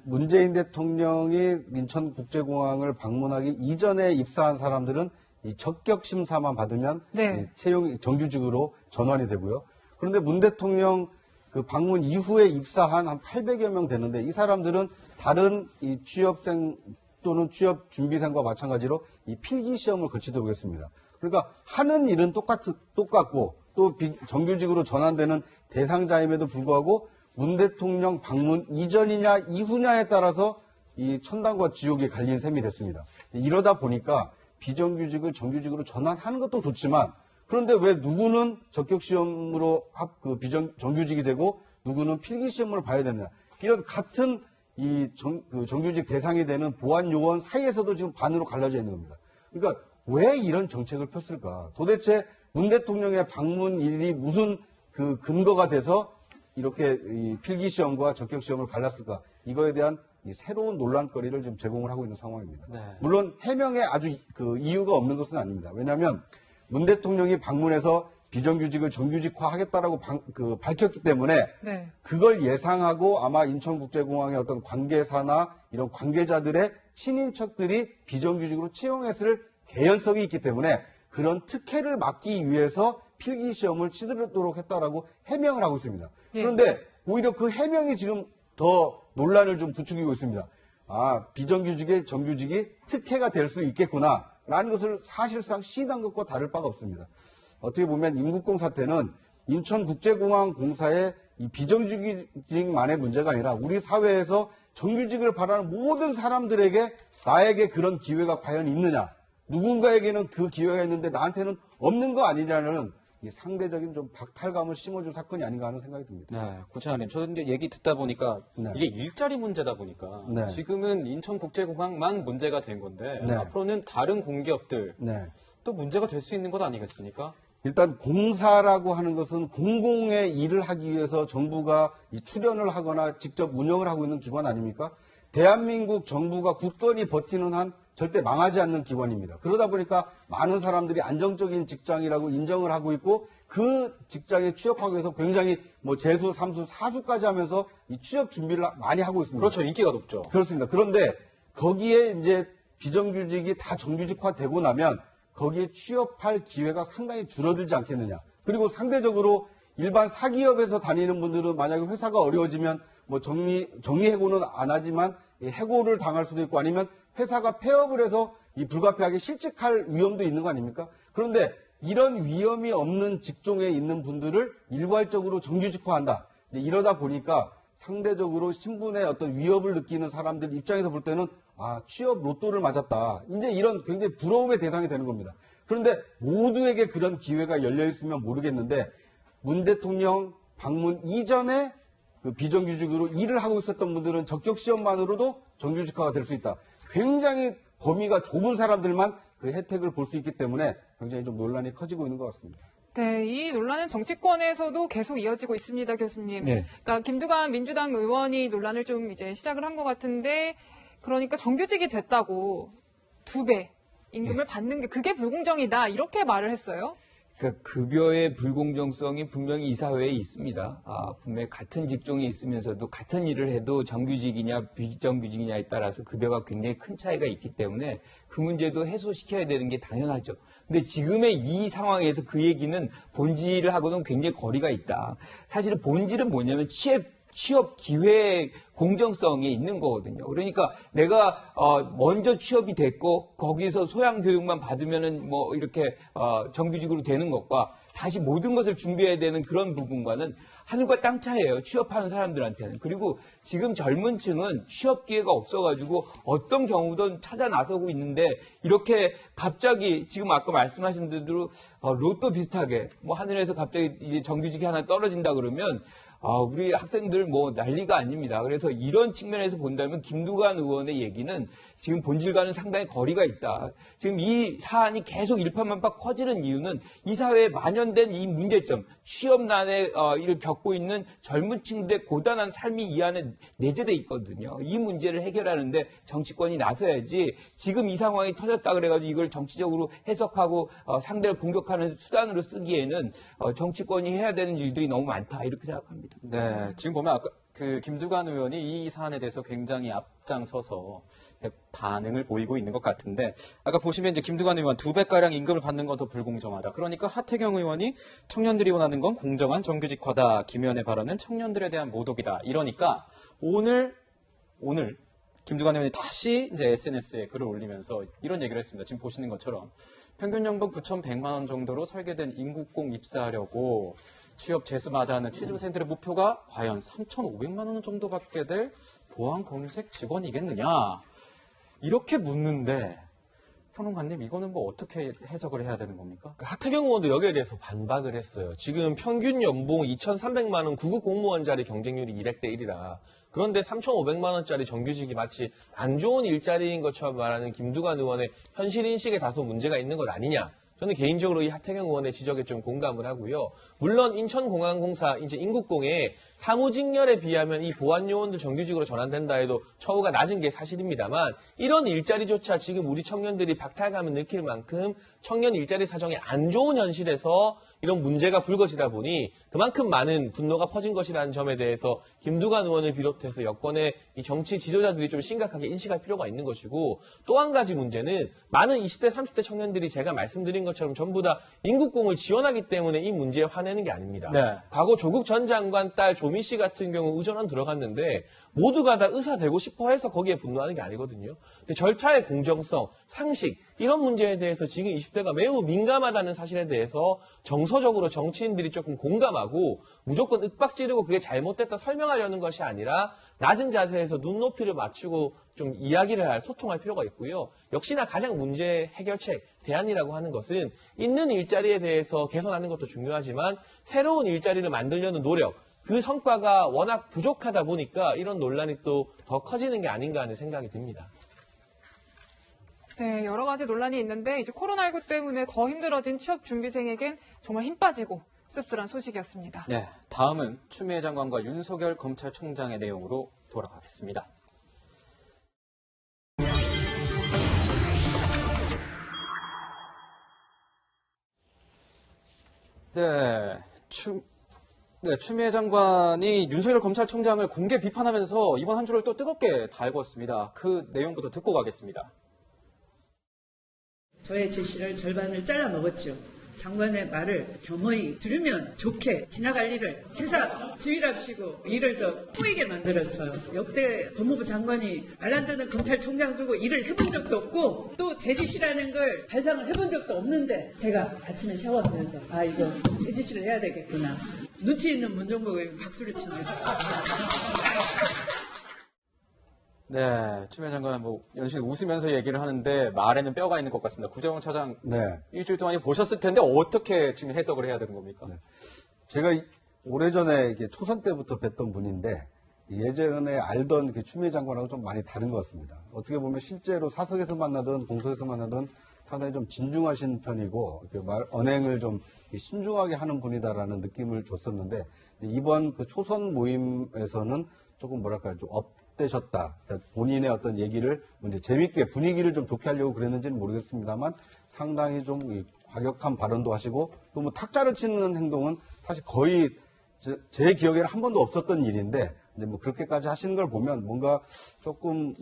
문재인 대통령이 인천국제공항을 방문하기 이전에 입사한 사람들은 이 적격 심사만 받으면 네. 채용 정규직으로 전환이 되고요. 그런데 문 대통령 그 방문 이후에 입사한 한 800여 명 되는데, 이 사람들은 다른 이 취업생 또는 취업 준비생과 마찬가지로 이 필기 시험을 거치도록 했습니다. 그러니까 하는 일은 똑같고 또 정규직으로 전환되는 대상자임에도 불구하고 문 대통령 방문 이전이냐 이후냐에 따라서 이 천당과 지옥이 갈린 셈이 됐습니다. 이러다 보니까 비정규직을 정규직으로 전환하는 것도 좋지만, 그런데 왜 누구는 적격시험으로 정규직이 되고 누구는 필기시험을 봐야 되느냐. 이런 같은 이 정규직 대상이 되는 보안요원 사이에서도 지금 반으로 갈라져 있는 겁니다. 그러니까 왜 이런 정책을 폈을까? 도대체 문 대통령의 방문일이 무슨 그 근거가 돼서 이렇게 이 필기시험과 적격시험을 갈랐을까? 이거에 대한 이 새로운 논란거리를 지금 제공을 하고 있는 상황입니다. 네. 물론 해명에 아주 그 이유가 없는 것은 아닙니다. 왜냐하면 문 대통령이 방문해서 비정규직을 정규직화하겠다라고 밝혔기 때문에 네. 그걸 예상하고 아마 인천국제공항의 어떤 관계사나 이런 관계자들의 친인척들이 비정규직으로 채용했을 개연성이 있기 때문에 그런 특혜를 막기 위해서 필기시험을 치르도록 했다라고 해명을 하고 있습니다. 예. 그런데 오히려 그 해명이 지금 더 논란을 좀 부추기고 있습니다. 아, 비정규직의 정규직이 특혜가 될 수 있겠구나라는 것을 사실상 시인한 것과 다를 바가 없습니다. 어떻게 보면 인국공 사태는 인천국제공항 공사의 이 비정규직만의 문제가 아니라 우리 사회에서 정규직을 바라는 모든 사람들에게 나에게 그런 기회가 과연 있느냐, 누군가에게는 그 기회가 있는데 나한테는 없는 거 아니냐는 이 상대적인 좀 박탈감을 심어줄 사건이 아닌가 하는 생각이 듭니다. 네, 구청장님, 저는 이제 얘기 듣다 보니까 네. 이게 일자리 문제다 보니까 네. 지금은 인천국제공항만 문제가 된 건데 네. 앞으로는 다른 공기업들 네. 또 문제가 될 수 있는 것 아니겠습니까? 일단 공사라고 하는 것은 공공의 일을 하기 위해서 정부가 이 출연을 하거나 직접 운영을 하고 있는 기관 아닙니까? 대한민국 정부가 굳건히 버티는 한 절대 망하지 않는 기관입니다. 그러다 보니까 많은 사람들이 안정적인 직장이라고 인정을 하고 있고 그 직장에 취업하기 위해서 굉장히 뭐 재수, 삼수, 사수까지 하면서 이 취업 준비를 많이 하고 있습니다. 그렇죠. 인기가 높죠. 그렇습니다. 그런데 거기에 이제 비정규직이 다 정규직화되고 나면 거기에 취업할 기회가 상당히 줄어들지 않겠느냐. 그리고 상대적으로 일반 사기업에서 다니는 분들은 만약에 회사가 어려워지면 뭐 정리해고는 안 하지만 해고를 당할 수도 있고 아니면 회사가 폐업을 해서 이 불가피하게 실직할 위험도 있는 거 아닙니까? 그런데 이런 위험이 없는 직종에 있는 분들을 일괄적으로 정규직화한다. 이제 이러다 보니까 상대적으로 신분의 어떤 위협을 느끼는 사람들 입장에서 볼 때는 아, 취업 로또를 맞았다. 이제 이런 굉장히 부러움의 대상이 되는 겁니다. 그런데 모두에게 그런 기회가 열려 있으면 모르겠는데 문 대통령 방문 이전에 그 비정규직으로 일을 하고 있었던 분들은 적격 시험만으로도 정규직화가 될 수 있다. 굉장히 범위가 좁은 사람들만 그 혜택을 볼 수 있기 때문에 굉장히 좀 논란이 커지고 있는 것 같습니다. 네, 이 논란은 정치권에서도 계속 이어지고 있습니다, 교수님. 네. 그러니까 김두관 민주당 의원이 논란을 좀 이제 시작을 한 것 같은데, 그러니까 정규직이 됐다고 2배 임금을 받는 게 그게 불공정이다 이렇게 말을 했어요. 그러니까 급여의 불공정성이 분명히 이 사회에 있습니다. 분명히 같은 직종에 있으면서도 같은 일을 해도 정규직이냐 비정규직이냐에 따라서 급여가 굉장히 큰 차이가 있기 때문에 그 문제도 해소시켜야 되는 게 당연하죠. 근데 지금의 이 상황에서 그 얘기는 본질을 하고는 굉장히 거리가 있다. 사실은 본질은 뭐냐면 취업 기회의 공정성이 있는 거거든요. 그러니까 내가 먼저 취업이 됐고 거기서 소양 교육만 받으면은 뭐 이렇게 정규직으로 되는 것과 다시 모든 것을 준비해야 되는 그런 부분과는 하늘과 땅 차이예요. 취업하는 사람들한테는. 그리고 지금 젊은 층은 취업 기회가 없어가지고 어떤 경우든 찾아 나서고 있는데 이렇게 갑자기 지금 아까 말씀하신 대로 로또 비슷하게 뭐 하늘에서 갑자기 이제 정규직이 하나 떨어진다 그러면 우리 학생들 뭐 난리가 아닙니다. 그래서 이런 측면에서 본다면 김두관 의원의 얘기는 지금 본질과는 상당히 거리가 있다. 지금 이 사안이 계속 일파만파 커지는 이유는 이 사회에 만연된 이 문제점, 취업난에 이를 겪고 있는 젊은 층들의 고단한 삶이 이 안에 내재돼 있거든요. 이 문제를 해결하는데 정치권이 나서야지 지금 이 상황이 터졌다 그래가지고 이걸 정치적으로 해석하고 상대를 공격하는 수단으로 쓰기에는 정치권이 해야 되는 일들이 너무 많다 이렇게 생각합니다. 네, 지금 보면 아까 그 김두관 의원이 이 사안에 대해서 굉장히 앞장서서 반응을 보이고 있는 것 같은데 아까 보시면 이제 김두관 의원 2배가량 임금을 받는 건 더 불공정하다. 그러니까 하태경 의원이 청년들이 원하는 건 공정한 정규직화다. 김 의원의 발언은 청년들에 대한 모독이다. 이러니까 오늘 김두관 의원이 다시 이제 SNS에 글을 올리면서 이런 얘기를 했습니다. 지금 보시는 것처럼 평균 연봉 9,100만 원 정도로 설계된 인국공 입사하려고 취업 재수마다 하는 취준생들의 목표가 과연 3,500만 원 정도 받게 될 보안 검색 직원이겠느냐 이렇게 묻는데 평론가님 이거는 뭐 어떻게 해석을 해야 되는 겁니까? 하태경 의원도 여기에 대해서 반박을 했어요. 지금 평균 연봉 2,300만 원 9급 공무원 자리 경쟁률이 200대 1이다. 그런데 3,500만 원짜리 정규직이 마치 안 좋은 일자리인 것처럼 말하는 김두관 의원의 현실 인식에 다소 문제가 있는 것 아니냐. 저는 개인적으로 이 하태경 의원의 지적에 좀 공감을 하고요. 물론 인천공항공사 이제 인국공에 사무직렬에 비하면 이 보안 요원들 정규직으로 전환된다 해도 처우가 낮은 게 사실입니다만 이런 일자리조차 지금 우리 청년들이 박탈감을 느낄 만큼 청년 일자리 사정이 안 좋은 현실에서 이런 문제가 불거지다 보니 그만큼 많은 분노가 퍼진 것이라는 점에 대해서 김두관 의원을 비롯해서 여권의 이 정치 지도자들이 좀 심각하게 인식할 필요가 있는 것이고, 또 한 가지 문제는 많은 20대, 30대 청년들이 제가 말씀드린 것처럼 전부 다 인국공을 지원하기 때문에 이 문제에 화내는 게 아닙니다. 네. 과거 조국 전 장관 딸 조미 씨 같은 경우 의전원 들어갔는데 모두가 다 의사 되고 싶어 해서 거기에 분노하는 게 아니거든요. 근데 절차의 공정성, 상식 이런 문제에 대해서 지금 20대가 매우 민감하다는 사실에 대해서 정서적으로 정치인들이 조금 공감하고 무조건 윽박지르고 그게 잘못됐다 설명하려는 것이 아니라 낮은 자세에서 눈높이를 맞추고 좀 이야기를 할, 소통할 필요가 있고요. 역시나 가장 문제 해결책, 대안이라고 하는 것은 있는 일자리에 대해서 개선하는 것도 중요하지만 새로운 일자리를 만들려는 노력, 그 성과가 워낙 부족하다 보니까 이런 논란이 또 더 커지는 게 아닌가 하는 생각이 듭니다. 네, 여러 가지 논란이 있는데 이제 코로나19 때문에 더 힘들어진 취업 준비생에겐 정말 힘 빠지고 씁쓸한 소식이었습니다. 네, 다음은 추미애 장관과 윤석열 검찰총장의 내용으로 돌아가겠습니다. 추미애 장관이 윤석열 검찰총장을 공개 비판하면서 이번 한 주를 또 뜨겁게 달궜습니다. 그 내용부터 듣고 가겠습니다. 저의 지시를 절반을 잘라 먹었죠. 장관의 말을 겸허히 들으면 좋게 지나갈 일을 세상 지휘랍시고 일을 더 꼬이게 만들었어요. 역대 법무부 장관이 말 안 듣는 검찰총장 두고 일을 해본 적도 없고 또 제 지시라는 걸 발상을 해본 적도 없는데 제가 아침에 샤워하면서 이거 제 지시를 해야 되겠구나. 눈치 있는 문정부에 박수를 칩니다. 네, 추미애 장관은 연신 웃으면서 얘기를 하는데 말에는 뼈가 있는 것 같습니다. 구정훈 차장, 일주일 동안 보셨을 텐데 어떻게 지금 해석을 해야 되는 겁니까? 네. 제가 오래전에 초선 때부터 뵀던 분인데 예전에 알던 추미애 장관하고 좀 많이 다른 것 같습니다. 어떻게 보면 실제로 사석에서 만나든 공석에서 만나든 상당히 좀 진중하신 편이고 언행을 좀 신중하게 하는 분이다라는 느낌을 줬었는데 이번 그 초선 모임에서는 조금 좀 업되셨다. 그러니까 본인의 어떤 얘기를 이제 재밌게 분위기를 좀 좋게 하려고 그랬는지는 모르겠습니다만 상당히 좀 과격한 발언도 하시고 또 탁자를 치는 행동은 사실 거의 제 기억에는 한 번도 없었던 일인데 이제 그렇게까지 하시는 걸 보면 뭔가 조금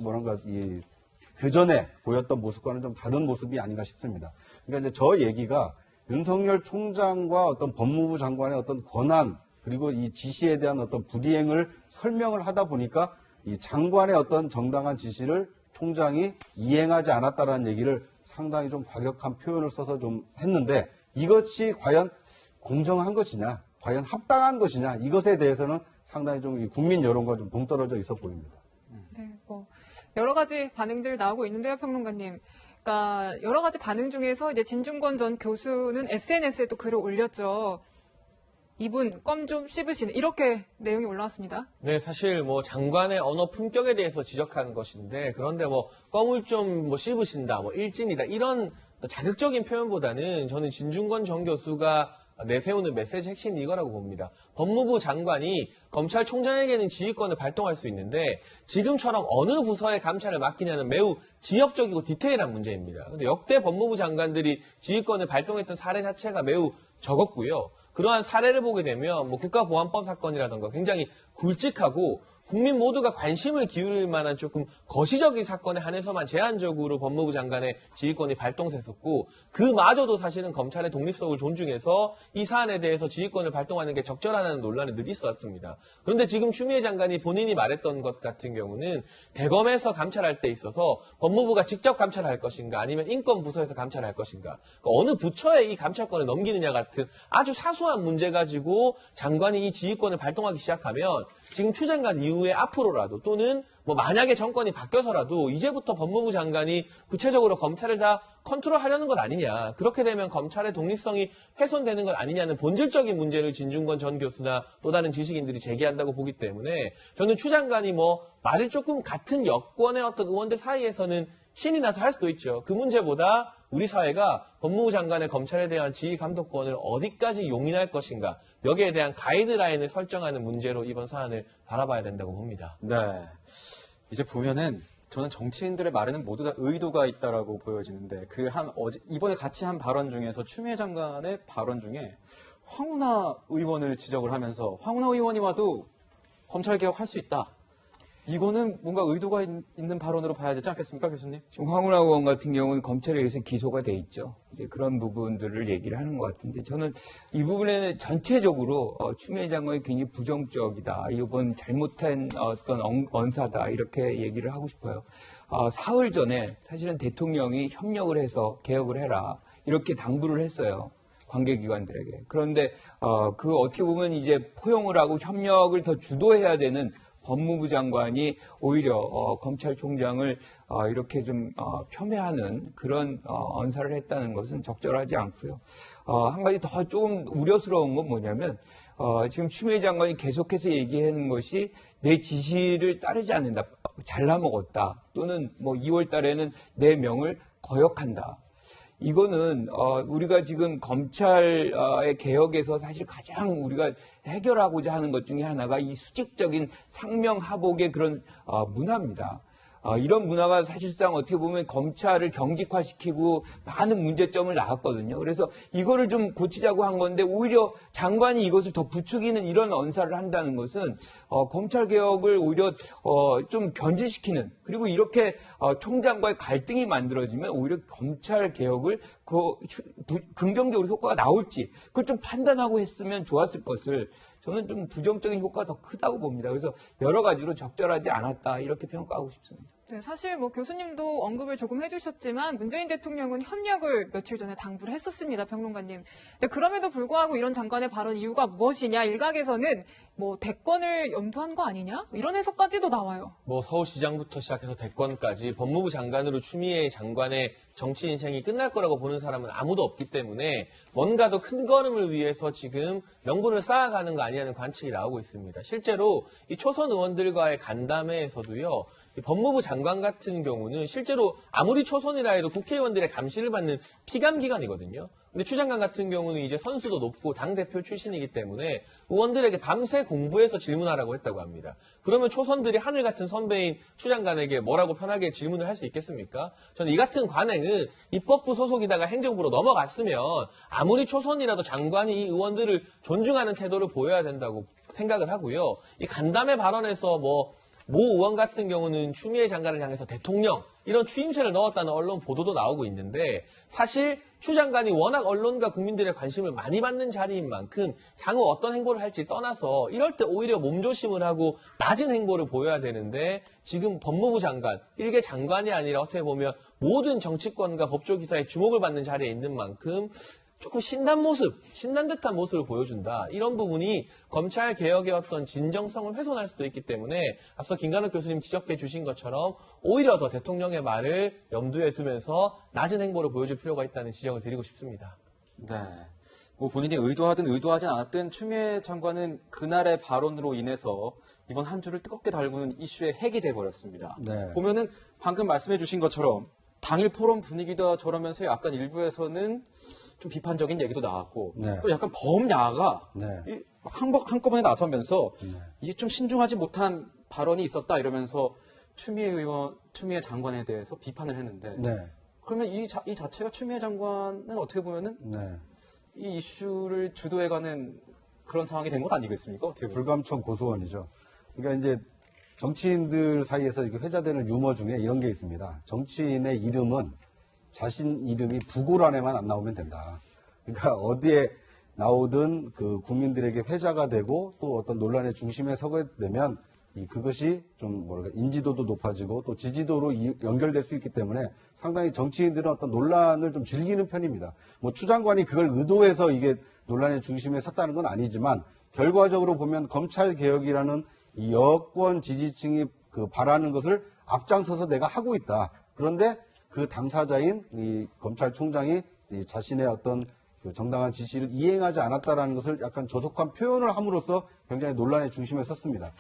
그 전에 보였던 모습과는 좀 다른 모습이 아닌가 싶습니다. 그러니까 이제 저 얘기가 윤석열 총장과 어떤 법무부 장관의 어떤 권한 그리고 이 지시에 대한 어떤 불이행을 설명을 하다 보니까 이 장관의 어떤 정당한 지시를 총장이 이행하지 않았다라는 얘기를 상당히 좀 과격한 표현을 써서 좀 했는데 이것이 과연 공정한 것이냐, 과연 합당한 것이냐 이것에 대해서는 상당히 좀 국민 여론과 좀 동떨어져 있어 보입니다. 네, 여러 가지 반응들 나오고 있는데요, 평론가님. 그러니까 여러 가지 반응 중에서 이제 진중권 전 교수는 SNS에 또 글을 올렸죠. 이분 껌 좀 씹으시는 이렇게 내용이 올라왔습니다. 네, 사실 장관의 언어 품격에 대해서 지적하는 것인데 그런데 껌을 좀 씹으신다, 일진이다 이런 자극적인 표현보다는 저는 진중권 전 교수가 내세우는 메시지 핵심이 이거라고 봅니다. 법무부 장관이 검찰총장에게는 지휘권을 발동할 수 있는데 지금처럼 어느 부서에 감찰을 맡기냐는 매우 지역적이고 디테일한 문제입니다. 근데 역대 법무부 장관들이 지휘권을 발동했던 사례 자체가 매우 적었고요. 그러한 사례를 보게 되면 국가보안법 사건이라던가 굉장히 굵직하고 국민 모두가 관심을 기울일 만한 조금 거시적인 사건에 한해서만 제한적으로 법무부 장관의 지휘권이 발동됐었고 그마저도 사실은 검찰의 독립성을 존중해서 이 사안에 대해서 지휘권을 발동하는 게 적절하다는 논란이 늘 있었습니다. 그런데 지금 추미애 장관이 본인이 말했던 것 같은 경우는 대검에서 감찰할 때 있어서 법무부가 직접 감찰할 것인가 아니면 인권부서에서 감찰할 것인가 어느 부처에 이 감찰권을 넘기느냐 같은 아주 사소한 문제 가지고 장관이 이 지휘권을 발동하기 시작하면 지금 추 장관 이후에 앞으로라도 또는 만약에 정권이 바뀌어서라도 이제부터 법무부 장관이 구체적으로 검찰을 다 컨트롤하려는 것 아니냐. 그렇게 되면 검찰의 독립성이 훼손되는 것 아니냐는 본질적인 문제를 진중권 전 교수나 또 다른 지식인들이 제기한다고 보기 때문에 저는 추 장관이 말을 조금 같은 여권의 어떤 의원들 사이에서는 신이 나서 할 수도 있죠. 그 문제보다 우리 사회가 법무부 장관의 검찰에 대한 지휘 감독권을 어디까지 용인할 것인가 여기에 대한 가이드라인을 설정하는 문제로 이번 사안을 바라봐야 된다고 봅니다. 네, 이제 보면은 저는 정치인들의 말에는 모두 다 의도가 있다라고 보여지는데 이번에 같이 한 발언 중에서 추미애 장관의 발언 중에 황운하 의원을 지적을 하면서 황운하 의원이 와도 검찰개혁 할 수 있다. 이거는 뭔가 의도가 있는 발언으로 봐야 되지 않겠습니까, 교수님? 지금 황운하 의원 같은 경우는 검찰에 의해서 기소가 돼 있죠. 이제 그런 부분들을 얘기를 하는 것 같은데 저는 이 부분에는 전체적으로 추미애 장관이 굉장히 부정적이다. 이번 잘못한 어떤 언사다. 이렇게 얘기를 하고 싶어요. 사흘 전에 사실은 대통령이 협력을 해서 개혁을 해라. 이렇게 당부를 했어요. 관계기관들에게. 그런데 어떻게 보면 이제 포용을 하고 협력을 더 주도해야 되는 법무부 장관이 오히려 검찰총장을 이렇게 좀 폄훼하는 그런 언사를 했다는 것은 적절하지 않고요. 한 가지 더 좀 우려스러운 건 뭐냐면 지금 추미애 장관이 계속해서 얘기하는 것이 내 지시를 따르지 않는다. 잘라먹었다. 또는 뭐 2월 달에는 내 명을 거역한다. 이거는 우리가 지금 검찰의 개혁에서 사실 가장 우리가 해결하고자 하는 것 중에 하나가 이 수직적인 상명하복의 그런 문화입니다. 이런 문화가 사실상 어떻게 보면 검찰을 경직화시키고 많은 문제점을 낳았거든요. 그래서 이거를 좀 고치자고 한 건데 오히려 장관이 이것을 더 부추기는 이런 언사를 한다는 것은 검찰 개혁을 오히려 좀 변질시키는 그리고 이렇게 총장과의 갈등이 만들어지면 오히려 검찰 개혁을 긍정적으로 효과가 나올지 그걸 좀 판단하고 했으면 좋았을 것을 저는 좀 부정적인 효과가 더 크다고 봅니다. 그래서 여러 가지로 적절하지 않았다 이렇게 평가하고 싶습니다. 네, 사실 뭐 교수님도 언급을 조금 해주셨지만 문재인 대통령은 협력을 며칠 전에 당부를 했었습니다, 평론가님. 근데 그럼에도 불구하고 이런 장관의 발언 이유가 무엇이냐? 일각에서는 뭐 대권을 염두한 거 아니냐? 이런 해석까지도 나와요. 뭐 서울시장부터 시작해서 대권까지 법무부 장관으로 추미애 장관의 정치 인생이 끝날 거라고 보는 사람은 아무도 없기 때문에 뭔가 더 큰 걸음을 위해서 지금 명분을 쌓아가는 거 아니냐는 관측이 나오고 있습니다. 실제로 이 초선 의원들과의 간담회에서도요. 법무부 장관 같은 경우는 실제로 아무리 초선이라 해도 국회의원들의 감시를 받는 피감기관이거든요. 근데 추 장관 같은 경우는 이제 선수도 높고 당대표 출신이기 때문에 의원들에게 밤새 공부해서 질문하라고 했다고 합니다. 그러면 초선들이 하늘 같은 선배인 추 장관에게 뭐라고 편하게 질문을 할 수 있겠습니까? 저는 이 같은 관행은 입법부 소속이다가 행정부로 넘어갔으면 아무리 초선이라도 장관이 이 의원들을 존중하는 태도를 보여야 된다고 생각을 하고요. 이 간담회 발언에서 모 의원 같은 경우는 추미애 장관을 향해서 대통령 이런 추임새를 넣었다는 언론 보도도 나오고 있는데 사실 추 장관이 워낙 언론과 국민들의 관심을 많이 받는 자리인 만큼 향후 어떤 행보를 할지 떠나서 이럴 때 오히려 몸조심을 하고 낮은 행보를 보여야 되는데 지금 법무부 장관, 일개 장관이 아니라 어떻게 보면 모든 정치권과 법조기사의 주목을 받는 자리에 있는 만큼 조금 신난 듯한 모습을 보여준다. 이런 부분이 검찰 개혁의 어떤 진정성을 훼손할 수도 있기 때문에 앞서 김관욱 교수님 지적해 주신 것처럼 오히려 더 대통령의 말을 염두에 두면서 낮은 행보를 보여줄 필요가 있다는 지적을 드리고 싶습니다. 네. 뭐 본인이 의도하든 의도하지 않았든 추미애 장관은 그날의 발언으로 인해서 이번 한 주를 뜨겁게 달구는 이슈의 핵이 돼버렸습니다. 네. 보면은 방금 말씀해 주신 것처럼 당일 포럼 분위기도 저러면서 약간 일부에서는 좀 비판적인 얘기도 나왔고 네. 또 약간 범야가 네. 한꺼번에 나서면서 네. 이게 좀 신중하지 못한 발언이 있었다 이러면서 추미애 장관에 대해서 비판을 했는데 네. 그러면 이 자체가 추미애 장관은 어떻게 보면은 네. 이 이슈를 주도해가는 그런 상황이 된 것 아니겠습니까? 어떻게 보면. 불감청 고소원이죠. 그러니까 이제 정치인들 사이에서 이렇게 회자되는 유머 중에 이런 게 있습니다. 정치인의 이름은 자신 이름이 부고란에만 안 나오면 된다. 그러니까 어디에 나오든 그 국민들에게 회자가 되고 또 어떤 논란의 중심에 서게 되면 그것이 좀 인지도도 높아지고 또 지지도로 연결될 수 있기 때문에 상당히 정치인들은 어떤 논란을 좀 즐기는 편입니다. 뭐 추 장관이 그걸 의도해서 이게 논란의 중심에 섰다는 건 아니지만 결과적으로 보면 검찰 개혁이라는 이 여권 지지층이 바라는 것을 앞장서서 내가 하고 있다. 그런데 그 당사자인 이 검찰총장이 자신의 어떤 정당한 지시를 이행하지 않았다라는 것을 약간 조속한 표현을 함으로써 굉장히 논란의 중심에 섰습니다.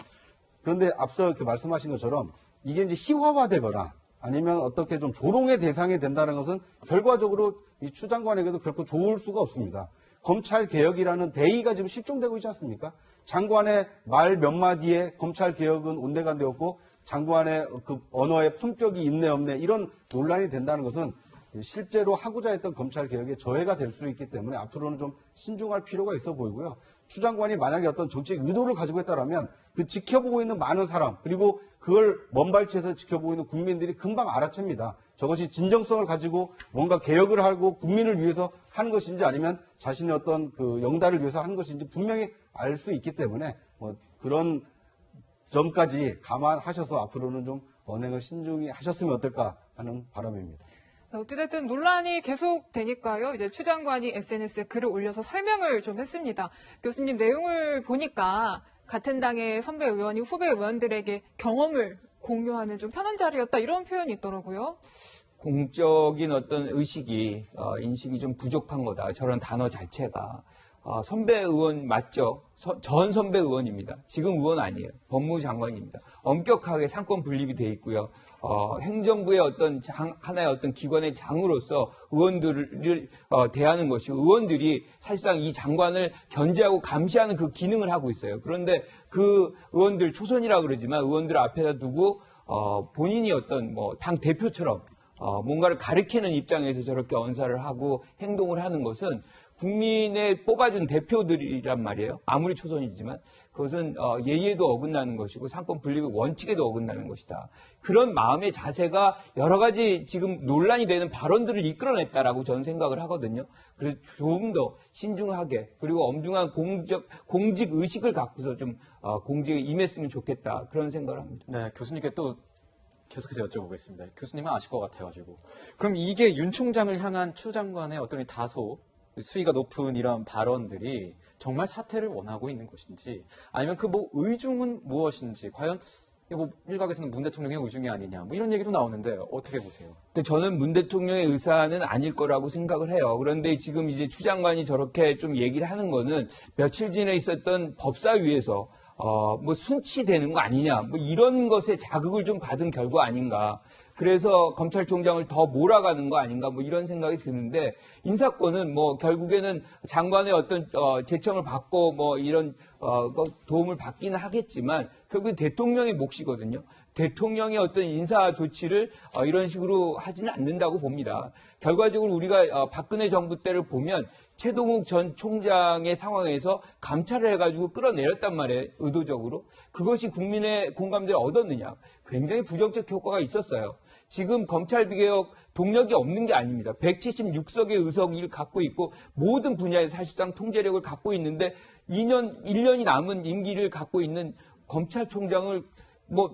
그런데 앞서 말씀하신 것처럼 이게 이제 희화화되거나 아니면 어떻게 좀 조롱의 대상이 된다는 것은 결과적으로 이 추 장관에게도 결코 좋을 수가 없습니다. 검찰 개혁이라는 대의가 지금 실종되고 있지 않습니까? 장관의 말 몇 마디에 검찰 개혁은 온데간데없고 장관의 그 언어의 품격이 있네 없네 이런 논란이 된다는 것은 실제로 하고자 했던 검찰 개혁에 저해가 될 수 있기 때문에 앞으로는 좀 신중할 필요가 있어 보이고요. 추 장관이 만약에 어떤 정책 의도를 가지고 있다라면 그 지켜보고 있는 많은 사람 그리고 그걸 먼발치에서 지켜보고 있는 국민들이 금방 알아챕니다. 저것이 진정성을 가지고 뭔가 개혁을 하고 국민을 위해서 하는 것인지 아니면 자신의 어떤 그 영달을 위해서 하는 것인지 분명히 알 수 있기 때문에 그런 점까지 감안하셔서 앞으로는 좀 언행을 신중히 하셨으면 어떨까 하는 바람입니다. 어찌됐든 논란이 계속되니까요. 이제 추 장관이 SNS에 글을 올려서 설명을 좀 했습니다. 교수님 내용을 보니까 같은 당의 선배 의원이 후배 의원들에게 경험을 공유하는 좀 편한 자리였다 이런 표현이 있더라고요. 공적인 어떤 의식이 인식이 좀 부족한 거다. 저런 단어 자체가. 선배 의원 맞죠? 전 선배 의원입니다. 지금 의원 아니에요. 법무장관입니다. 엄격하게 상권 분립이 돼 있고요. 행정부의 어떤 하나의 어떤 기관의 장으로서 의원들을 대하는 것이 의원들이 사실상 이 장관을 견제하고 감시하는 그 기능을 하고 있어요. 그런데 그 의원들 초선이라 그러지만 의원들 앞에다 두고 본인이 어떤 당 대표처럼 뭔가를 가리키는 입장에서 저렇게 언사를 하고 행동을 하는 것은 국민의 뽑아준 대표들이란 말이에요. 아무리 초선이지만 그것은 예의에도 어긋나는 것이고 상권 분립의 원칙에도 어긋나는 것이다. 그런 마음의 자세가 여러 가지 지금 논란이 되는 발언들을 이끌어냈다라고 저는 생각을 하거든요. 그래서 조금 더 신중하게 그리고 엄중한 공직 의식을 갖고서 좀 공직에 임했으면 좋겠다 그런 생각을 합니다. 네, 교수님께 또 계속해서 여쭤보겠습니다. 교수님은 아실 것 같아가지고. 그럼 이게 윤 총장을 향한 추 장관의 어떤 다소 수위가 높은 이런 발언들이 정말 사퇴를 원하고 있는 것인지 아니면 그 의중은 무엇인지 과연 일각에서는 문 대통령의 의중이 아니냐 이런 얘기도 나오는데 어떻게 보세요? 근데 저는 문 대통령의 의사는 아닐 거라고 생각을 해요. 그런데 지금 이제 추 장관이 저렇게 좀 얘기를 하는 거는 며칠 전에 있었던 법사위에서 순치되는 거 아니냐 이런 것에 자극을 좀 받은 결과 아닌가. 그래서 검찰총장을 더 몰아가는 거 아닌가 이런 생각이 드는데 인사권은 결국에는 장관의 어떤 제청을 받고 이런 도움을 받기는 하겠지만 결국엔 대통령의 몫이거든요. 대통령의 어떤 인사 조치를 이런 식으로 하지는 않는다고 봅니다. 결과적으로 우리가 박근혜 정부 때를 보면 최동욱 전 총장의 상황에서 감찰을 해가지고 끌어내렸단 말이에요. 의도적으로. 그것이 국민의 공감대를 얻었느냐. 굉장히 부정적 효과가 있었어요. 지금 검찰 비개혁 동력이 없는 게 아닙니다. 176석의 의석을 갖고 있고 모든 분야에서 사실상 통제력을 갖고 있는데 1년이 남은 임기를 갖고 있는 검찰총장을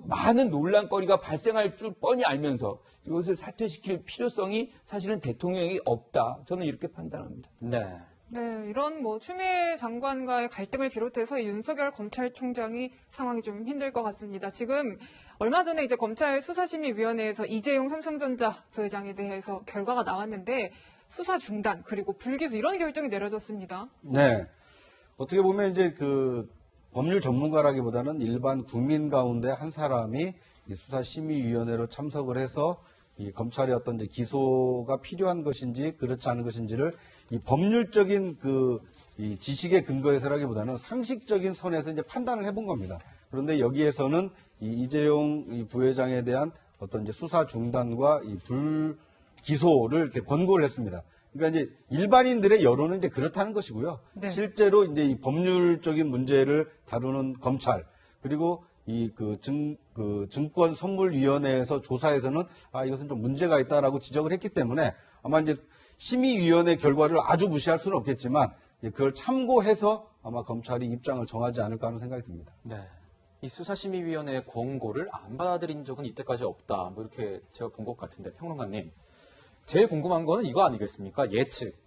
많은 논란거리가 발생할 줄 뻔히 알면서 이것을 사퇴시킬 필요성이 사실은 대통령이 없다. 저는 이렇게 판단합니다. 네. 네, 이런 추미애 장관과의 갈등을 비롯해서 윤석열 검찰총장이 상황이 좀 힘들 것 같습니다. 지금 얼마 전에 이제 검찰 수사심의위원회에서 이재용 삼성전자 부회장에 대해서 결과가 나왔는데 수사 중단 그리고 불기소 이런 결정이 내려졌습니다. 네, 어떻게 보면 이제 그 법률 전문가라기보다는 일반 국민 가운데 한 사람이 이 수사심의위원회로 참석을 해서 이 검찰의 어떤 이제 기소가 필요한 것인지 그렇지 않은 것인지를 이 법률적인 이 지식에 근거해서라기보다는 상식적인 선에서 이제 판단을 해본 겁니다. 그런데 여기에서는 이 이재용 부회장에 대한 어떤 이제 수사 중단과 이 불기소를 이렇게 권고를 했습니다. 그러니까 이제 일반인들의 여론은 이제 그렇다는 것이고요. 네. 실제로 이제 이 법률적인 문제를 다루는 검찰 그리고 증권선물위원회에서 조사에서는 이것은 좀 문제가 있다라고 지적을 했기 때문에 아마 이제 심의위원회 결과를 아주 무시할 수는 없겠지만 그걸 참고해서 아마 검찰이 입장을 정하지 않을까 하는 생각이 듭니다. 네. 이 수사심의위원회의 권고를 안 받아들인 적은 이때까지 없다. 이렇게 제가 본 것 같은데 평론가님. 제일 궁금한 거는 이거 아니겠습니까? 예측.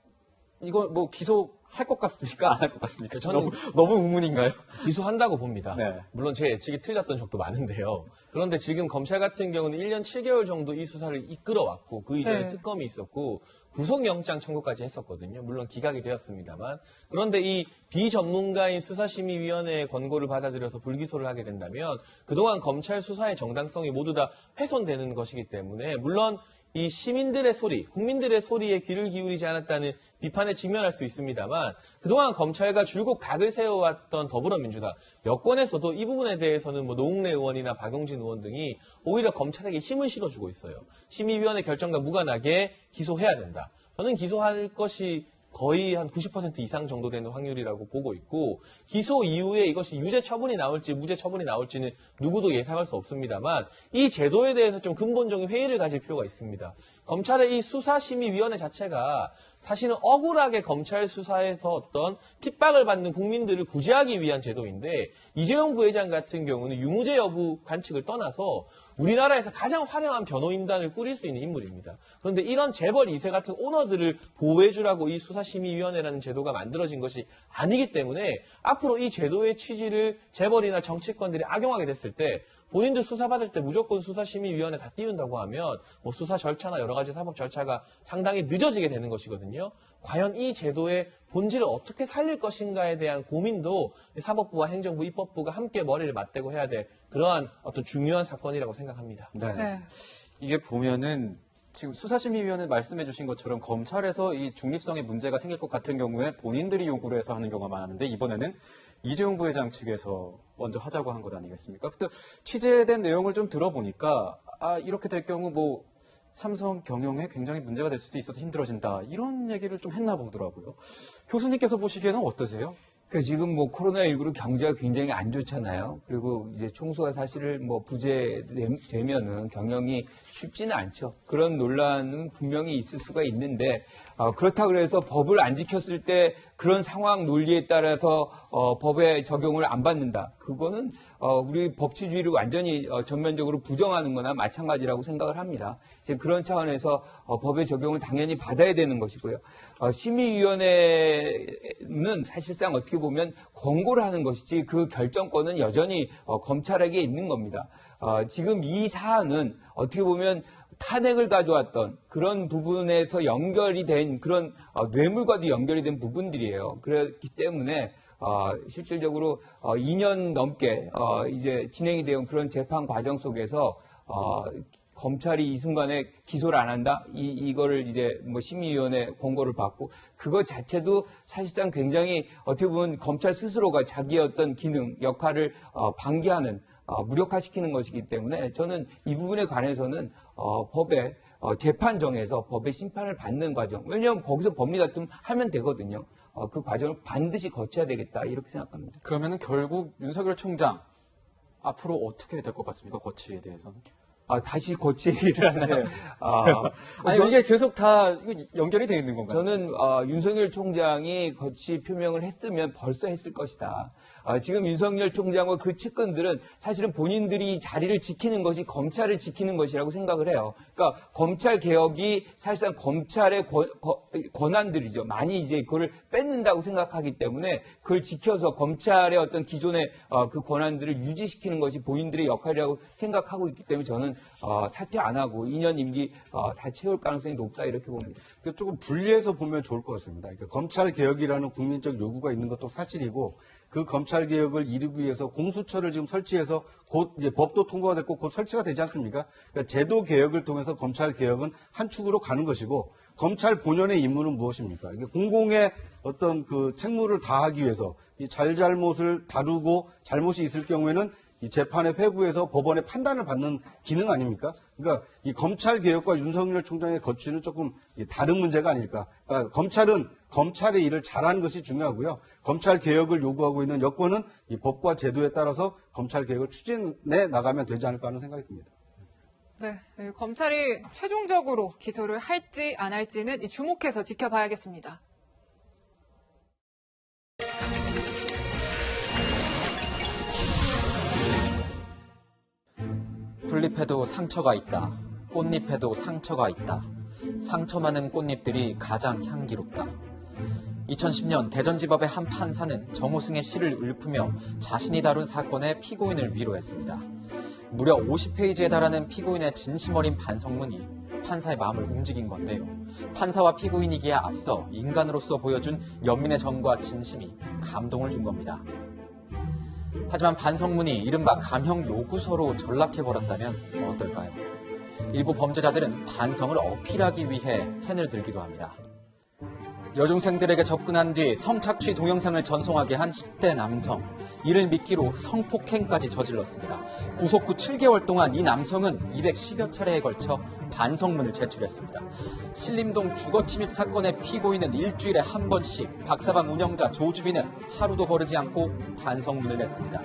이거 기소할 것 같습니까? 안 할 것 같습니까? 저는 너무 의문인가요? 기소한다고 봅니다. 네. 물론 제 예측이 틀렸던 적도 많은데요. 그런데 지금 검찰 같은 경우는 1년 7개월 정도 이 수사를 이끌어왔고 그 이전에 특검이 있었고 구속영장 청구까지 했었거든요. 물론 기각이 되었습니다만. 그런데 이 비전문가인 수사심의위원회의 권고를 받아들여서 불기소를 하게 된다면 그동안 검찰 수사의 정당성이 모두 다 훼손되는 것이기 때문에 물론 이 시민들의 소리, 국민들의 소리에 귀를 기울이지 않았다는 비판에 직면할 수 있습니다만 그동안 검찰과 줄곧 각을 세워왔던 더불어민주당 여권에서도 이 부분에 대해서는 뭐 노웅래 의원이나 박용진 의원 등이 오히려 검찰에게 힘을 실어주고 있어요. 심의위원회 결정과 무관하게 기소해야 된다. 저는 기소할 것이 거의 한 90% 이상 정도 되는 확률이라고 보고 있고 기소 이후에 이것이 유죄 처분이 나올지 무죄 처분이 나올지는 누구도 예상할 수 없습니다만 이 제도에 대해서 좀 근본적인 회의를 가질 필요가 있습니다. 검찰의 이 수사심의위원회 자체가 사실은 억울하게 검찰 수사에서 어떤 핍박을 받는 국민들을 구제하기 위한 제도인데 이재용 부회장 같은 경우는 유무죄 여부 관측을 떠나서 우리나라에서 가장 화려한 변호인단을 꾸릴 수 있는 인물입니다. 그런데 이런 재벌 2세 같은 오너들을 보호해주라고 이 수사심의위원회라는 제도가 만들어진 것이 아니기 때문에 앞으로 이 제도의 취지를 재벌이나 정치권들이 악용하게 됐을 때 본인들 수사받을 때 무조건 수사심의위원회 다 띄운다고 하면 뭐 수사 절차나 여러 가지 사법 절차가 상당히 늦어지게 되는 것이거든요. 과연 이 제도의 본질을 어떻게 살릴 것인가에 대한 고민도 사법부와 행정부, 입법부가 함께 머리를 맞대고 해야 될 그러한 어떤 중요한 사건이라고 생각합니다. 네. 이게 보면은 지금 수사심의위원회 말씀해 주신 것처럼 검찰에서 이 중립성에 문제가 생길 것 같은 경우에 본인들이 요구를 해서 하는 경우가 많은데 이번에는 이재용 부회장 측에서 먼저 하자고 한 것 아니겠습니까? 또 취재된 내용을 좀 들어보니까 이렇게 될 경우 뭐 삼성 경영에 굉장히 문제가 될 수도 있어서 힘들어진다 이런 얘기를 좀 했나 보더라고요. 교수님께서 보시기에는 어떠세요? 그러니까 지금 뭐 코로나19로 경제가 굉장히 안 좋잖아요. 그리고 이제 총수가 사실을 뭐 부재되면은 경영이 쉽지는 않죠. 그런 논란은 분명히 있을 수가 있는데 그렇다고 해서 법을 안 지켰을 때 그런 상황 논리에 따라서 법의 적용을 안 받는다. 그거는 우리 법치주의를 완전히 전면적으로 부정하는 거나 마찬가지라고 생각을 합니다. 이제 그런 차원에서 법의 적용을 당연히 받아야 되는 것이고요. 심의위원회는 사실상 어떻게 보면 권고를 하는 것이지 그 결정권은 여전히 검찰에게 있는 겁니다. 지금 이 사안은 어떻게 보면 탄핵을 가져왔던 그런 부분에서 연결이 된 그런 뇌물과도 연결이 된 부분들이에요. 그렇기 때문에 실질적으로 2년 넘게 이제 진행이 되온 그런 재판 과정 속에서 검찰이 이 순간에 기소를 안 한다? 이거를 이제 뭐 심의위원회 권고를 받고 그것 자체도 사실상 굉장히 어떻게 보면 검찰 스스로가 자기의 어떤 기능, 역할을 방기하는 무력화시키는 것이기 때문에 저는 이 부분에 관해서는 법의 재판정에서 법의 심판을 받는 과정, 왜냐하면 거기서 법리 다툼 하면 되거든요. 그 과정을 반드시 거쳐야 되겠다 이렇게 생각합니다. 그러면은 결국 윤석열 총장 앞으로 어떻게 될 것 같습니까? 거취에 대해서는? 다시 거치기를 하나요? 아니, 이게 계속 다 연결이 되어 있는 건가요? 저는 윤석열 총장이 거취 표명을 했으면 벌써 했을 것이다. 지금 윤석열 총장과 그 측근들은 사실은 본인들이 자리를 지키는 것이 검찰을 지키는 것이라고 생각을 해요. 그러니까 검찰 개혁이 사실상 검찰의 권한들이죠. 많이 이제 그걸 뺏는다고 생각하기 때문에 그걸 지켜서 검찰의 어떤 기존의 그 권한들을 유지시키는 것이 본인들의 역할이라고 생각하고 있기 때문에 저는 사퇴 안 하고 2년 임기 다 채울 가능성이 높다 이렇게 봅니다. 조금 분리해서 보면 좋을 것 같습니다. 그러니까 검찰 개혁이라는 국민적 요구가 있는 것도 사실이고 그 검찰 개혁을 이루기 위해서 공수처를 지금 설치해서 곧 이제 법도 통과가 됐고 곧 설치가 되지 않습니까? 그러니까 제도 개혁을 통해서 검찰 개혁은 한 축으로 가는 것이고 검찰 본연의 임무는 무엇입니까? 이게 공공의 어떤 그 책무를 다하기 위해서 이 잘잘못을 다루고 잘못이 있을 경우에는 이 재판의 회부에서 법원의 판단을 받는 기능 아닙니까? 그러니까 이 검찰 개혁과 윤석열 총장의 거취는 조금 다른 문제가 아닐까. 그러니까 검찰은 검찰의 일을 잘하는 것이 중요하고요. 검찰 개혁을 요구하고 있는 여권은 이 법과 제도에 따라서 검찰 개혁을 추진해 나가면 되지 않을까 하는 생각이 듭니다. 네, 검찰이 최종적으로 기소를 할지 안 할지는 주목해서 지켜봐야겠습니다. 풀잎에도 상처가 있다. 꽃잎에도 상처가 있다. 상처 많은 꽃잎들이 가장 향기롭다. 2010년 대전지법의 한 판사는 정호승의 시를 읊으며 자신이 다룬 사건의 피고인을 위로했습니다. 무려 50페이지에 달하는 피고인의 진심 어린 반성문이 판사의 마음을 움직인 건데요. 판사와 피고인이기에 앞서 인간으로서 보여준 연민의 정과 진심이 감동을 준 겁니다. 하지만 반성문이 이른바 감형 요구서로 전락해버렸다면 어떨까요? 일부 범죄자들은 반성을 어필하기 위해 펜을 들기도 합니다. 여중생들에게 접근한 뒤 성착취 동영상을 전송하게 한 10대 남성. 이를 미끼로 성폭행까지 저질렀습니다. 구속 후 7개월 동안 이 남성은 210여 차례에 걸쳐 반성문을 제출했습니다. 신림동 주거침입 사건의 피고인은 일주일에 한 번씩, 박사방 운영자 조주빈은 하루도 거르지 않고 반성문을 냈습니다.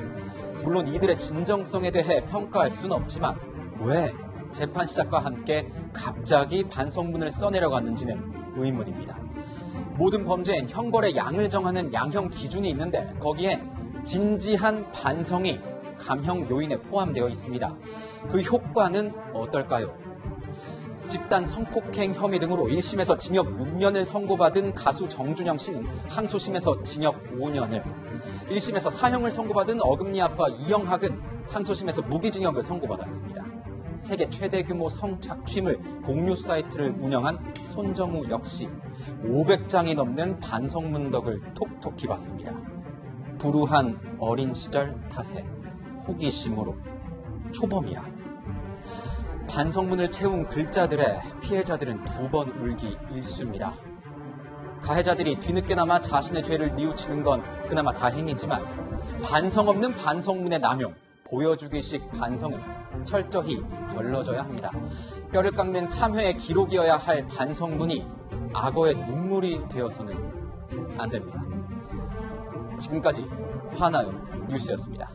물론 이들의 진정성에 대해 평가할 수는 없지만 왜 재판 시작과 함께 갑자기 반성문을 써내려갔는지는 의문입니다. 모든 범죄엔 형벌의 양을 정하는 양형 기준이 있는데 거기엔 진지한 반성이 감형 요인에 포함되어 있습니다. 그 효과는 어떨까요? 집단 성폭행 혐의 등으로 1심에서 징역 6년을 선고받은 가수 정준영 씨는 항소심에서 징역 5년을, 1심에서 사형을 선고받은 어금니 아빠 이영학은 항소심에서 무기징역을 선고받았습니다. 세계 최대 규모 성착취물 공유 사이트를 운영한 손정우 역시 500장이 넘는 반성문덕을 톡톡히 봤습니다. 불우한 어린 시절 탓에 호기심으로 초범이라. 반성문을 채운 글자들에 피해자들은 2번 울기 일쑤입니다. 가해자들이 뒤늦게나마 자신의 죄를 뉘우치는 건 그나마 다행이지만 반성 없는 반성문의 남용, 보여주기식 반성은 철저히 별러져야 합니다. 뼈를 깎는 참회의 기록이어야 할 반성문이 악어의 눈물이 되어서는 안 됩니다. 지금까지 화나요 뉴스였습니다.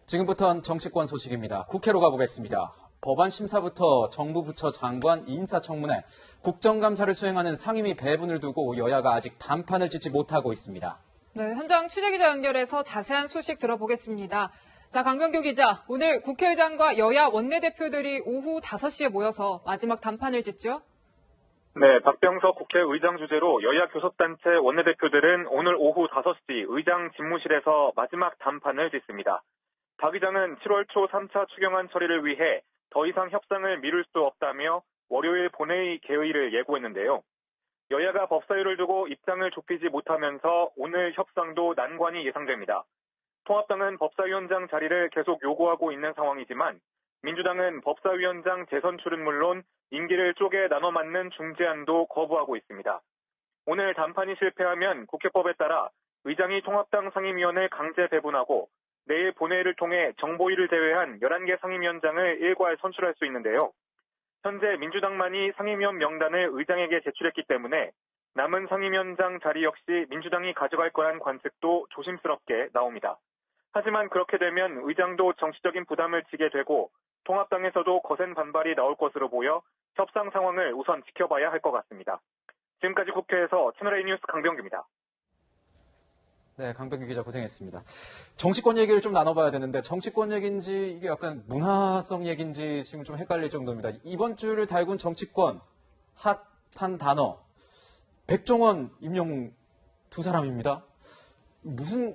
지금부터는 정치권 소식입니다. 국회로 가보겠습니다. 법안 심사부터 정부 부처 장관 인사청문회, 국정감사를 수행하는 상임위 배분을 두고 여야가 아직 단판을 짓지 못하고 있습니다. 네, 현장 취재기자 연결해서 자세한 소식 들어보겠습니다. 자, 강병규 기자, 오늘 국회의장과 여야 원내대표들이 오후 5시에 모여서 마지막 단판을 짓죠? 네, 박병석 국회의장 주재로 여야 교섭단체 원내대표들은 오늘 오후 5시 의장 집무실에서 마지막 단판을 짓습니다. 박 의장은 7월 초 3차 추경안 처리를 위해 더 이상 협상을 미룰 수 없다며 월요일 본회의 개의를 예고했는데요. 여야가 법사위를 두고 입장을 좁히지 못하면서 오늘 협상도 난관이 예상됩니다. 통합당은 법사위원장 자리를 계속 요구하고 있는 상황이지만 민주당은 법사위원장 재선출은 물론 임기를 쪼개 나눠 맞는 중재안도 거부하고 있습니다. 오늘 단판이 실패하면 국회법에 따라 의장이 통합당 상임위원을 강제 배분하고 내일 본회의를 통해 정보위를 제외한 11개 상임위원장을 일괄 선출할 수 있는데요. 현재 민주당만이 상임위원 명단을 의장에게 제출했기 때문에 남은 상임위원장 자리 역시 민주당이 가져갈 거란 관측도 조심스럽게 나옵니다. 하지만 그렇게 되면 의장도 정치적인 부담을 지게 되고 통합당에서도 거센 반발이 나올 것으로 보여 협상 상황을 우선 지켜봐야 할 것 같습니다. 지금까지 국회에서 채널A 뉴스 강병규입니다. 네, 강병규 기자 고생했습니다. 정치권 얘기를 좀 나눠봐야 되는데 정치권 얘기인지 이게 약간 문화성 얘기인지 지금 좀 헷갈릴 정도입니다. 이번 주를 달군 정치권 핫한 단어 백종원, 임영웅 두 사람입니다. 무슨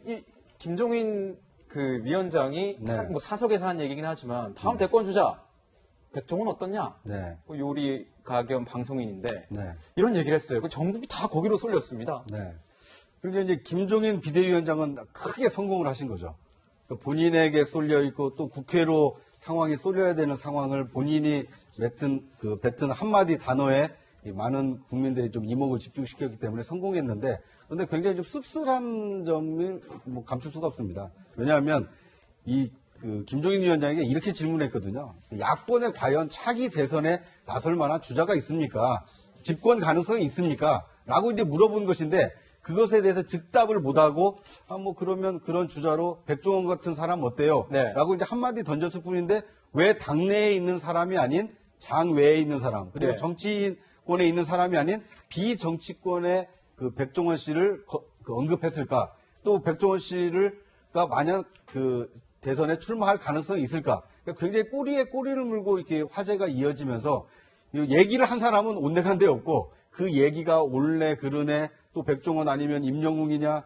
김종인 그 위원장이 뭐 사석에서 한 얘기긴 하지만 다음 대권 주자 백종원 어떻냐? 요리 가겸 방송인인데 이런 얘기를 했어요. 그 전국이 다 거기로 쏠렸습니다. 그러니까 이제 김종인 비대위원장은 크게 성공을 하신 거죠. 그러니까 본인에게 쏠려 있고 또 국회로 상황이 쏠려야 되는 상황을 본인이 뱉은 한마디 단어에 많은 국민들이 좀 이목을 집중시켰기 때문에 성공했는데, 그런데 굉장히 좀 씁쓸한 점이 뭐 감출 수가 없습니다. 왜냐하면 김종인 위원장에게 이렇게 질문했거든요. 야권에 과연 차기 대선에 나설 만한 주자가 있습니까? 집권 가능성이 있습니까? 라고 이제 물어본 것인데, 그것에 대해서 즉답을 못하고, 그러면 그런 주자로 백종원 같은 사람 어때요? 라고 이제 한마디 던졌을 뿐인데, 왜 당내에 있는 사람이 아닌 장외에 있는 사람, 그리고 정치인권에 있는 사람이 아닌 비정치권의 그 백종원 씨를 언급했을까? 또 백종원 씨가 만약 그 대선에 출마할 가능성이 있을까? 그러니까 굉장히 꼬리에 꼬리를 물고 이렇게 화제가 이어지면서, 얘기를 한 사람은 온데간데 없고, 그 얘기가 옳네, 그르네, 또 백종원 아니면 임영웅이냐,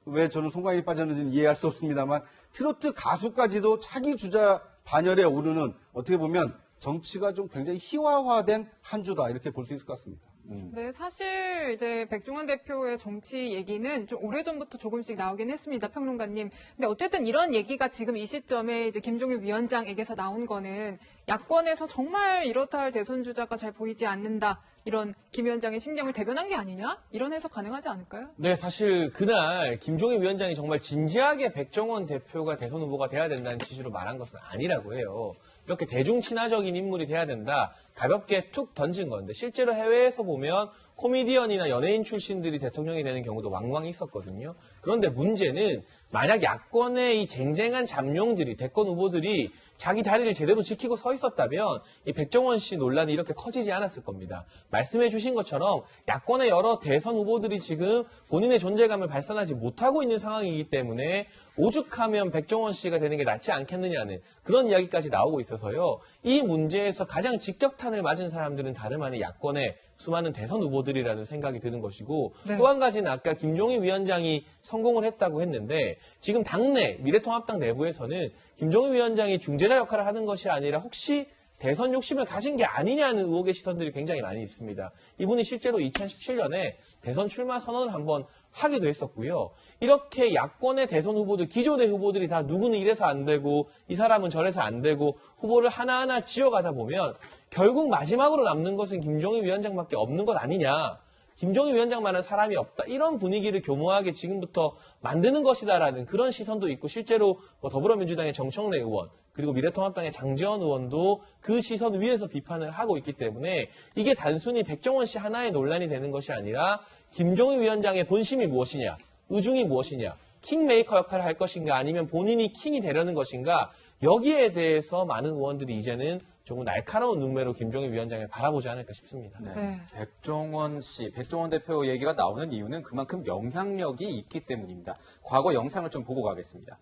왜 저는 송강일이 빠졌는지는 이해할 수 없습니다만, 트로트 가수까지도 차기 주자 반열에 오르는, 어떻게 보면 정치가 좀 굉장히 희화화된 한 주다, 이렇게 볼 수 있을 것 같습니다. 네, 사실 이제 백종원 대표의 정치 얘기는 좀 오래전부터 조금씩 나오긴 했습니다, 평론가님. 근데 어쨌든 이런 얘기가 지금 이 시점에 이제 김종인 위원장에게서 나온 거는 야권에서 정말 이렇다 할 대선 주자가 잘 보이지 않는다. 이런 김 위원장의 심경을 대변한 게 아니냐? 이런 해석 가능하지 않을까요? 네, 사실 그날 김종인 위원장이 정말 진지하게 백종원 대표가 대선 후보가 돼야 된다는 취지로 말한 것은 아니라고 해요. 이렇게 대중 친화적인 인물이 돼야 된다. 가볍게 툭 던진 건데 실제로 해외에서 보면 코미디언이나 연예인 출신들이 대통령이 되는 경우도 왕왕 있었거든요. 그런데 문제는 만약 야권의 이 쟁쟁한 잠룡들이 대권 후보들이 자기 자리를 제대로 지키고 서 있었다면 이 백종원 씨 논란이 이렇게 커지지 않았을 겁니다. 말씀해 주신 것처럼 야권의 여러 대선 후보들이 지금 본인의 존재감을 발산하지 못하고 있는 상황이기 때문에 오죽하면 백종원 씨가 되는 게 낫지 않겠느냐는 그런 이야기까지 나오고 있어서요. 이 문제에서 가장 직격탄을 맞은 사람들은 다름 아닌 야권의 수많은 대선 후보들이라는 생각이 드는 것이고 네. 또 한 가지는 아까 김종인 위원장이 성공을 했다고 했는데 지금 당내 미래통합당 내부에서는 김종인 위원장이 중재자 역할을 하는 것이 아니라 혹시 대선 욕심을 가진 게 아니냐는 의혹의 시선들이 굉장히 많이 있습니다. 이분이 실제로 2017년에 대선 출마 선언을 한번 하기도 했었고요. 이렇게 야권의 대선 후보들, 기존의 후보들이 다 누구는 이래서 안 되고 이 사람은 저래서 안 되고 후보를 하나하나 지어가다 보면 결국 마지막으로 남는 것은 김종인 위원장밖에 없는 것 아니냐. 김종인 위원장만한 사람이 없다. 이런 분위기를 교묘하게 지금부터 만드는 것이다라는 그런 시선도 있고 실제로 더불어민주당의 정청래 의원 그리고 미래통합당의 장제원 의원도 그 시선 위에서 비판을 하고 있기 때문에 이게 단순히 백종원 씨 하나의 논란이 되는 것이 아니라 김종인 위원장의 본심이 무엇이냐, 의중이 무엇이냐, 킹메이커 역할을 할 것인가 아니면 본인이 킹이 되려는 것인가 여기에 대해서 많은 의원들이 이제는 조금 날카로운 눈매로 김종인 위원장을 바라보지 않을까 싶습니다. 네. 백종원 씨, 백종원 대표 얘기가 나오는 이유는 그만큼 영향력이 있기 때문입니다. 과거 영상을 좀 보고 가겠습니다.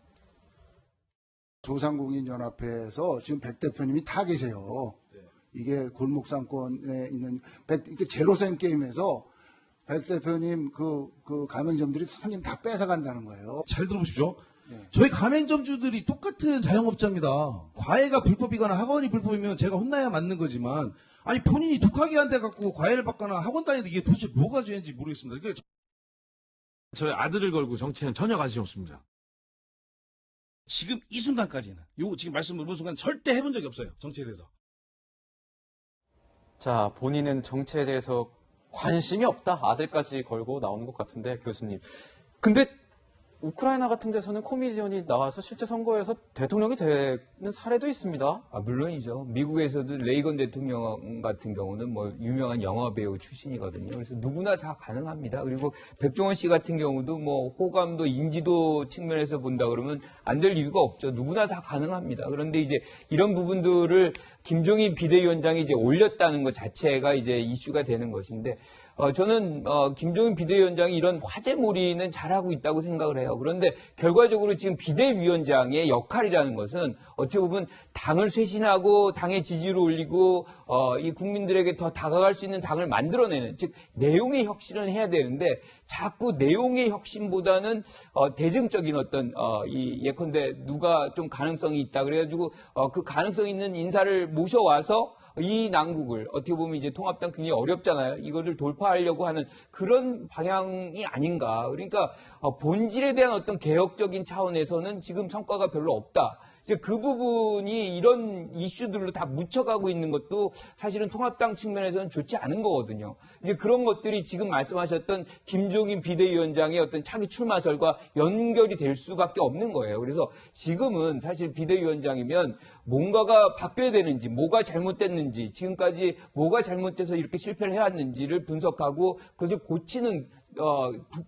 소상공인연합회에서 지금 백 대표님이 다 계세요. 이게 골목상권에 있는 이게 제로센 게임에서 백 대표님 그 가맹점들이 손님 다 뺏어간다는 거예요. 잘 들어보십시오. 저희 가맹점주들이 똑같은 자영업자입니다. 과외가 불법이거나 학원이 불법이면 제가 혼나야 맞는 거지만 아니 본인이 독하게 한 데 갖고 과외를 받거나 학원 다니는 이게 도대체 뭐가 죄인지 모르겠습니다. 이게 저희 아들을 걸고 정치에는 전혀 관심 없습니다. 지금 이 순간까지는 지금 말씀드린 순간 절대 해본 적이 없어요. 정치에 대해서. 자, 본인은 정치에 대해서 관심이 없다. 아들까지 걸고 나오는 것 같은데 교수님. 근데 우크라이나 같은 데서는 코미디언이 나와서 실제 선거에서 대통령이 되는 사례도 있습니다. 물론이죠. 미국에서도 레이건 대통령 같은 경우는 뭐 유명한 영화 배우 출신이거든요. 그래서 누구나 다 가능합니다. 그리고 백종원 씨 같은 경우도 뭐 호감도 인지도 측면에서 본다 그러면 안 될 이유가 없죠. 누구나 다 가능합니다. 그런데 이제 이런 부분들을 김종인 비대위원장이 이제 올렸다는 것 자체가 이제 이슈가 되는 것인데 저는 김종인 비대위원장이 이런 화제몰이는 잘하고 있다고 생각을 해요. 그런데 결과적으로 지금 비대위원장의 역할이라는 것은 어떻게 보면 당을 쇄신하고 당의 지지를 올리고 이 국민들에게 더 다가갈 수 있는 당을 만들어내는 즉 내용의 혁신을 해야 되는데 자꾸 내용의 혁신보다는 대증적인 어떤 이 예컨대 누가 좀 가능성이 있다 그래가지고 그 가능성 있는 인사를 모셔와서 이 난국을 어떻게 보면 이제 통합당 굉장히 어렵잖아요. 이거를 돌파하려고 하는 그런 방향이 아닌가. 그러니까 본질에 대한 어떤 개혁적인 차원에서는 지금 성과가 별로 없다. 이제 그 부분이 이런 이슈들로 다 묻혀가고 있는 것도 사실은 통합당 측면에서는 좋지 않은 거거든요. 이제 그런 것들이 지금 말씀하셨던 김종인 비대위원장의 어떤 차기 출마설과 연결이 될 수밖에 없는 거예요. 그래서 지금은 사실 비대위원장이면 뭔가가 바뀌어야 되는지, 뭐가 잘못됐는지, 지금까지 뭐가 잘못돼서 이렇게 실패를 해왔는지를 분석하고 그것을 고치는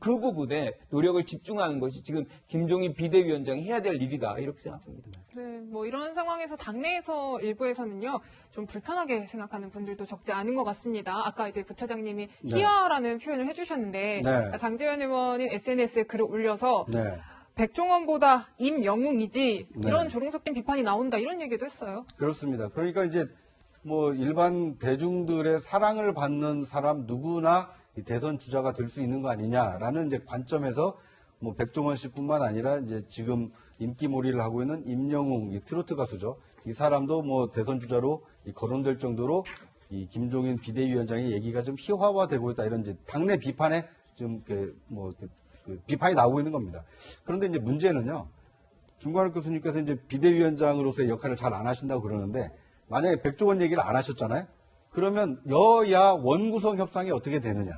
그 부분에 노력을 집중하는 것이 지금 김종인 비대위원장이 해야 될 일이다 이렇게 생각합니다. 네, 뭐 이런 상황에서 당내에서 일부에서는요 좀 불편하게 생각하는 분들도 적지 않은 것 같습니다. 아까 이제 부차장님이 희화라는 표현을 해주셨는데 장제원 의원이 SNS에 글을 올려서 백종원보다 임영웅이지 이런 조롱 섞인 비판이 나온다 이런 얘기도 했어요. 그렇습니다. 그러니까 이제 뭐 일반 대중들의 사랑을 받는 사람 누구나 이 대선 주자가 될 수 있는 거 아니냐라는 이제 관점에서 뭐 백종원 씨뿐만 아니라 이제 지금 인기몰이를 하고 있는 임영웅 이 트로트 가수죠. 이 사람도 뭐 대선 주자로 거론될 정도로 이 김종인 비대위원장의 얘기가 좀 희화화되고 있다, 이런 이제 당내 비판에 좀 비판이 나오고 있는 겁니다. 그런데 이제 문제는요, 김관욱 교수님께서 이제 비대위원장으로서의 역할을 잘 안 하신다고 그러는데, 만약에 백종원 얘기를 안 하셨잖아요? 그러면 여야 원구성 협상이 어떻게 되느냐?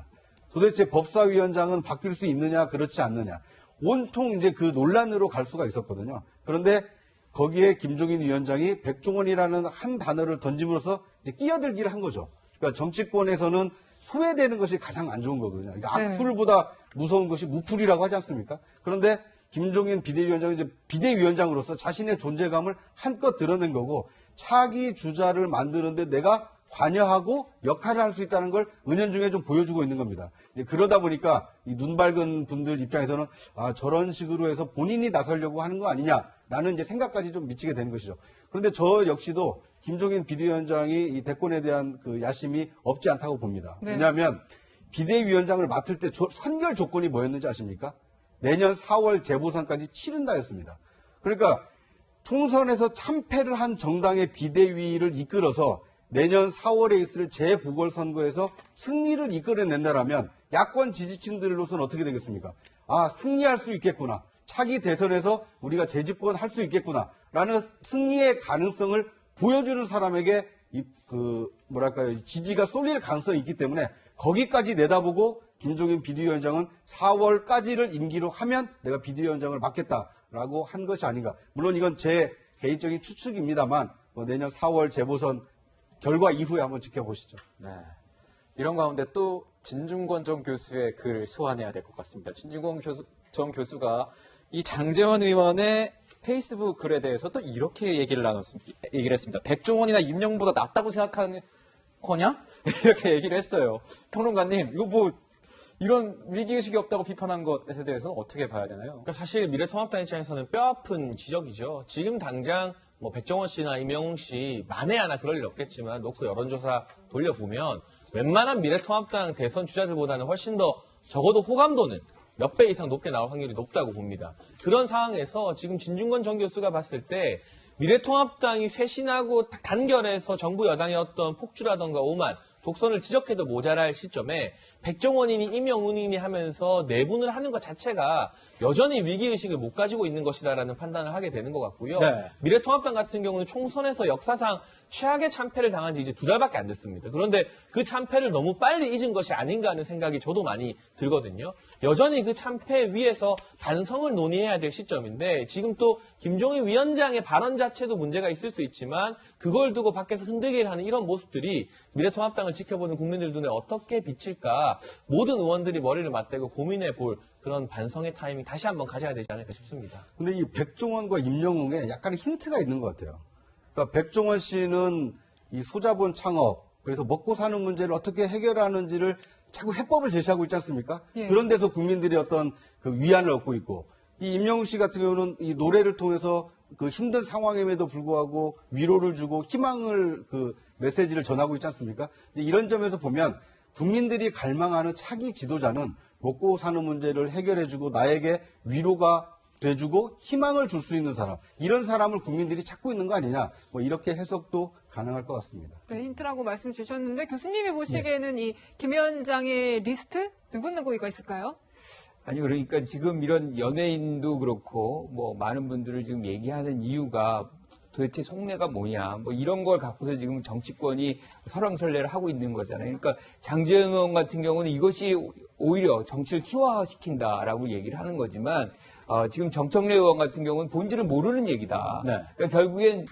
도대체 법사위원장은 바뀔 수 있느냐, 그렇지 않느냐? 온통 이제 그 논란으로 갈 수가 있었거든요. 그런데 거기에 김종인 위원장이 백종원이라는 한 단어를 던짐으로써 이제 끼어들기를 한 거죠. 그러니까 정치권에서는 소외되는 것이 가장 안 좋은 거거든요. 그러니까 악플보다 무서운 것이 무풀이라고 하지 않습니까? 그런데 김종인 비대위원장은 이제 비대위원장으로서 자신의 존재감을 한껏 드러낸 거고, 차기 주자를 만드는데 내가 관여하고 역할을 할 수 있다는 걸 은연중에 좀 보여주고 있는 겁니다. 이제 그러다 보니까 이 눈 밝은 분들 입장에서는 저런 식으로 해서 본인이 나서려고 하는 거 아니냐라는 이제 생각까지 좀 미치게 되는 것이죠. 그런데 저 역시도 김종인 비대위원장이 이 대권에 대한 그 야심이 없지 않다고 봅니다. 네. 왜냐하면 비대위원장을 맡을 때 선결 조건이 뭐였는지 아십니까? 내년 4월 재보선까지 치른다 했습니다. 그러니까 총선에서 참패를 한 정당의 비대위를 이끌어서 내년 4월에 있을 재보궐선거에서 승리를 이끌어낸다라면 야권 지지층들로서는 어떻게 되겠습니까? 승리할 수 있겠구나. 차기 대선에서 우리가 재집권 할 수 있겠구나. 라는 승리의 가능성을 보여주는 사람에게 지지가 쏠릴 가능성이 있기 때문에 거기까지 내다보고 김종인 비대위원장은 4월까지를 임기로 하면 내가 비대위원장을 맡겠다라고 한 것이 아닌가. 물론 이건 제 개인적인 추측입니다만 내년 4월 재보선 결과 이후에 한번 지켜보시죠. 네. 이런 가운데 또 진중권 전 교수의 글을 소환해야 될 것 같습니다. 진중권 전 교수가 이 장제원 의원의 페이스북 글에 대해서 또 이렇게 얘기를 했습니다. 백종원이나 임영보다 낫다고 생각하는 거냐? 이렇게 얘기를 했어요. 평론가님, 이거 뭐 이런 위기의식이 없다고 비판한 것에 대해서는 어떻게 봐야 되나요? 그러니까 사실 미래통합당 입장에서는 뼈아픈 지적이죠. 지금 당장 뭐 백종원 씨나 임영웅 씨 만에 하나 그럴 일 없겠지만 놓고 여론조사 돌려보면 웬만한 미래통합당 대선 주자들보다는 훨씬 더 적어도 호감도는 몇 배 이상 높게 나올 확률이 높다고 봅니다. 그런 상황에서 지금 진중권 전 교수가 봤을 때 미래통합당이 쇄신하고 단결해서 정부 여당의 어떤 폭주라던가 오만, 독선을 지적해도 모자랄 시점에 백종원이니 임영웅이니 하면서 내분을 하는 것 자체가 여전히 위기의식을 못 가지고 있는 것이다라는 판단을 하게 되는 것 같고요. 네. 미래통합당 같은 경우는 총선에서 역사상 최악의 참패를 당한 지 이제 2달밖에 안 됐습니다. 그런데 그 참패를 너무 빨리 잊은 것이 아닌가 하는 생각이 저도 많이 들거든요. 여전히 그 참패 위에서 반성을 논의해야 될 시점인데 지금 또 김종인 위원장의 발언 자체도 문제가 있을 수 있지만 그걸 두고 밖에서 흔들기를 하는 이런 모습들이 미래통합당을 지켜보는 국민들 눈에 어떻게 비칠까 모든 의원들이 머리를 맞대고 고민해 볼 그런 반성의 타이밍 다시 한번 가져야 되지 않을까 싶습니다. 근데 이 백종원과 임영웅에 약간의 힌트가 있는 것 같아요. 그러니까 백종원 씨는 이 소자본 창업, 그래서 먹고 사는 문제를 어떻게 해결하는지를 자꾸 해법을 제시하고 있지 않습니까? 예. 그런 데서 국민들이 어떤 그 위안을 얻고 있고, 이 임영웅 씨 같은 경우는 이 노래를 통해서 그 힘든 상황임에도 불구하고 위로를 주고 희망을 그 메시지를 전하고 있지 않습니까? 이런 점에서 보면 국민들이 갈망하는 차기 지도자는 먹고 사는 문제를 해결해주고 나에게 위로가 돼주고 희망을 줄 수 있는 사람, 이런 사람을 국민들이 찾고 있는 거 아니냐, 뭐 이렇게 해석도 가능할 것 같습니다. 네, 힌트라고 말씀 주셨는데 교수님이 보시기에는 이 김 위원장의 리스트 누구누구가 있을까요? 아니, 그러니까 지금 이런 연예인도 그렇고 뭐 많은 분들을 지금 얘기하는 이유가 도대체 속내가 뭐냐, 뭐 이런 걸 갖고서 지금 정치권이 설왕설래를 하고 있는 거잖아요. 그러니까 장제원 의원 같은 경우는 이것이 오히려 정치를 희화시킨다라고 얘기를 하는 거지만 지금 정청래 의원 같은 경우는 본질을 모르는 얘기다. 네. 그러니까 결국엔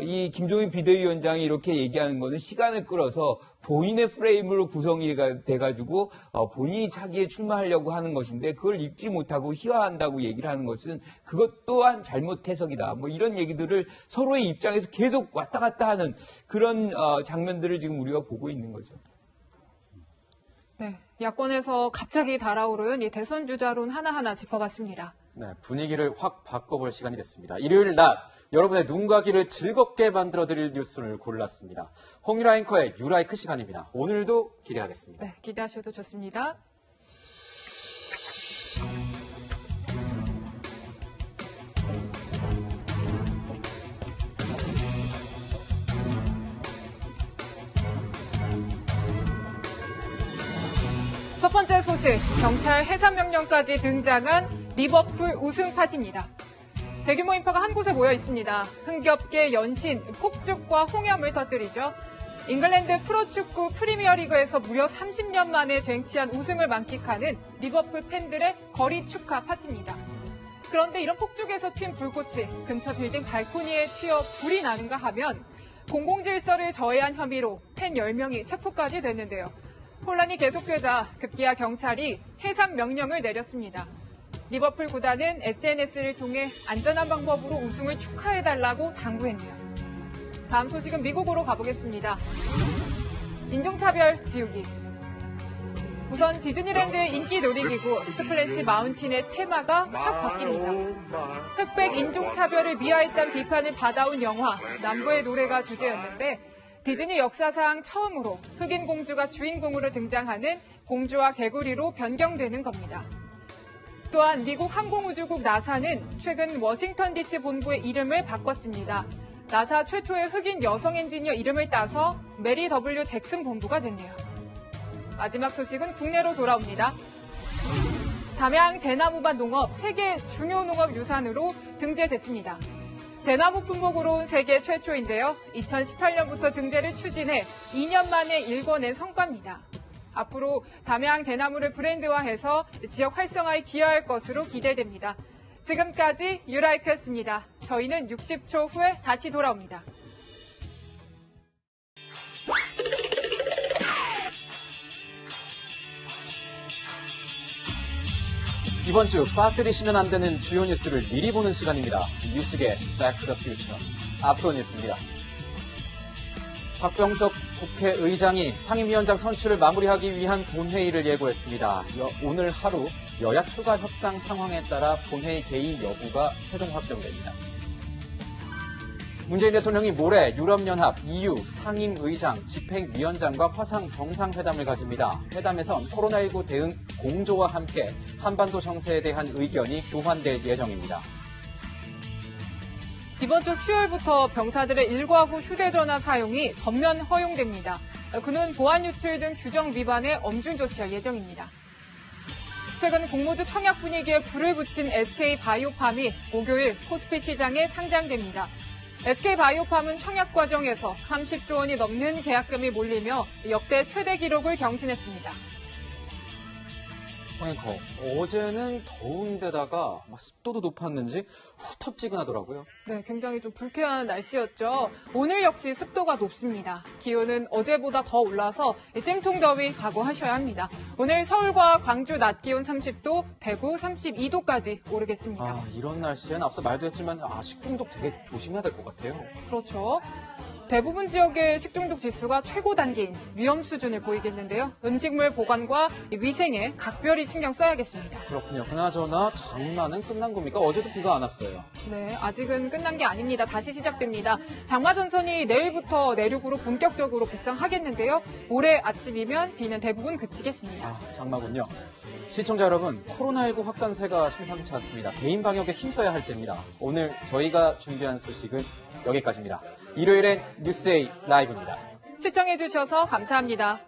이 김종인 비대위원장이 이렇게 얘기하는 거는 시간을 끌어서 본인의 프레임으로 구성이 돼가지고 본인이 차기에 출마하려고 하는 것인데 그걸 읽지 못하고 희화한다고 얘기를 하는 것은 그것 또한 잘못 해석이다. 뭐 이런 얘기들을 서로의 입장에서 계속 왔다 갔다 하는 그런 장면들을 지금 우리가 보고 있는 거죠. 네, 야권에서 갑자기 달아오른 이 대선 주자론 하나하나 짚어봤습니다. 네, 분위기를 확 바꿔볼 시간이 됐습니다. 일요일 낮 여러분의 눈과 귀를 즐겁게 만들어드릴 뉴스를 골랐습니다. 홍유라 앵커의 유라이크 시간입니다. 오늘도 기대하겠습니다. 네, 기대하셔도 좋습니다. 번째 소식, 경찰 해산명령까지 등장한 리버풀 우승 파티입니다. 대규모 인파가 한 곳에 모여 있습니다. 흥겹게 연신, 폭죽과 홍염을 터뜨리죠. 잉글랜드 프로축구 프리미어리그에서 무려 30년 만에 쟁취한 우승을 만끽하는 리버풀 팬들의 거리 축하 파티입니다. 그런데 이런 폭죽에서 튄 불꽃이 근처 빌딩 발코니에 튀어 불이 나는가 하면 공공질서를 저해한 혐의로 팬 10명이 체포까지 됐는데요. 혼란이 계속되자 급기야 경찰이 해산 명령을 내렸습니다. 리버풀 구단은 SNS를 통해 안전한 방법으로 우승을 축하해달라고 당부했네요. 다음 소식은 미국으로 가보겠습니다. 인종차별 지우기. 우선 디즈니랜드의 인기 놀이기구 스플래시 마운틴의 테마가 확 바뀝니다. 흑백 인종차별을 미화했다는 비판을 받아온 영화 남부의 노래가 주제였는데 디즈니 역사상 처음으로 흑인 공주가 주인공으로 등장하는 공주와 개구리로 변경되는 겁니다. 또한 미국 항공우주국 나사는 최근 워싱턴 DC 본부의 이름을 바꿨습니다. 나사 최초의 흑인 여성 엔지니어 이름을 따서 메리 W 잭슨 본부가 됐네요. 마지막 소식은 국내로 돌아옵니다. 담양 대나무밭 농업 세계 중요 농업 유산으로 등재됐습니다. 대나무 품목으로 온 세계 최초인데요. 2018년부터 등재를 추진해 2년 만에 일궈낸 성과입니다. 앞으로 담양 대나무를 브랜드화해서 지역 활성화에 기여할 것으로 기대됩니다. 지금까지 유라이크였습니다. 저희는 60초 후에 다시 돌아옵니다. 이번 주 빠뜨리시면 안 되는 주요 뉴스를 미리 보는 시간입니다. 뉴스계 Back to the Future. 앞으로 뉴스입니다. 박병석 국회의장이 상임위원장 선출을 마무리하기 위한 본회의를 예고했습니다. 오늘 하루 여야 추가 협상 상황에 따라 본회의 개의 여부가 최종 확정됩니다. 문재인 대통령이 모레 유럽연합 EU 상임의장 집행위원장과 화상 정상회담을 가집니다. 회담에선 코로나19 대응 공조와 함께 한반도 정세에 대한 의견이 교환될 예정입니다. 이번 주 수요일부터 병사들의 일과 후 휴대전화 사용이 전면 허용됩니다. 그는 보안 유출 등 규정 위반에 엄중 조치할 예정입니다. 최근 공모주 청약 분위기에 불을 붙인 SK바이오팜이 목요일 코스피 시장에 상장됩니다. SK바이오팜은 청약 과정에서 30조 원이 넘는 계약금이 몰리며 역대 최대 기록을 경신했습니다. 앵커, 어제는 더운데다가 습도도 높았는지 후텁지근하더라고요. 네, 굉장히 좀 불쾌한 날씨였죠. 오늘 역시 습도가 높습니다. 기온은 어제보다 더 올라서 찜통 더위 각오하셔야 합니다. 오늘 서울과 광주 낮 기온 30도, 대구 32도까지 오르겠습니다. 이런 날씨엔 앞서 말도 했지만 식중독 되게 조심해야 될 것 같아요. 그렇죠. 대부분 지역의 식중독 지수가 최고 단계인 위험 수준을 보이겠는데요. 음식물 보관과 위생에 각별히 신경 써야겠습니다. 그렇군요. 그나저나 장마는 끝난 겁니까? 어제도 비가 안 왔어요. 네, 아직은 끝난 게 아닙니다. 다시 시작됩니다. 장마 전선이 내일부터 내륙으로 본격적으로 북상하겠는데요. 모레 아침이면 비는 대부분 그치겠습니다. 장마군요. 시청자 여러분, 코로나19 확산세가 심상치 않습니다. 개인 방역에 힘써야 할 때입니다. 오늘 저희가 준비한 소식은 여기까지입니다. 일요일엔 뉴스A 라이브입니다. 시청해주셔서 감사합니다.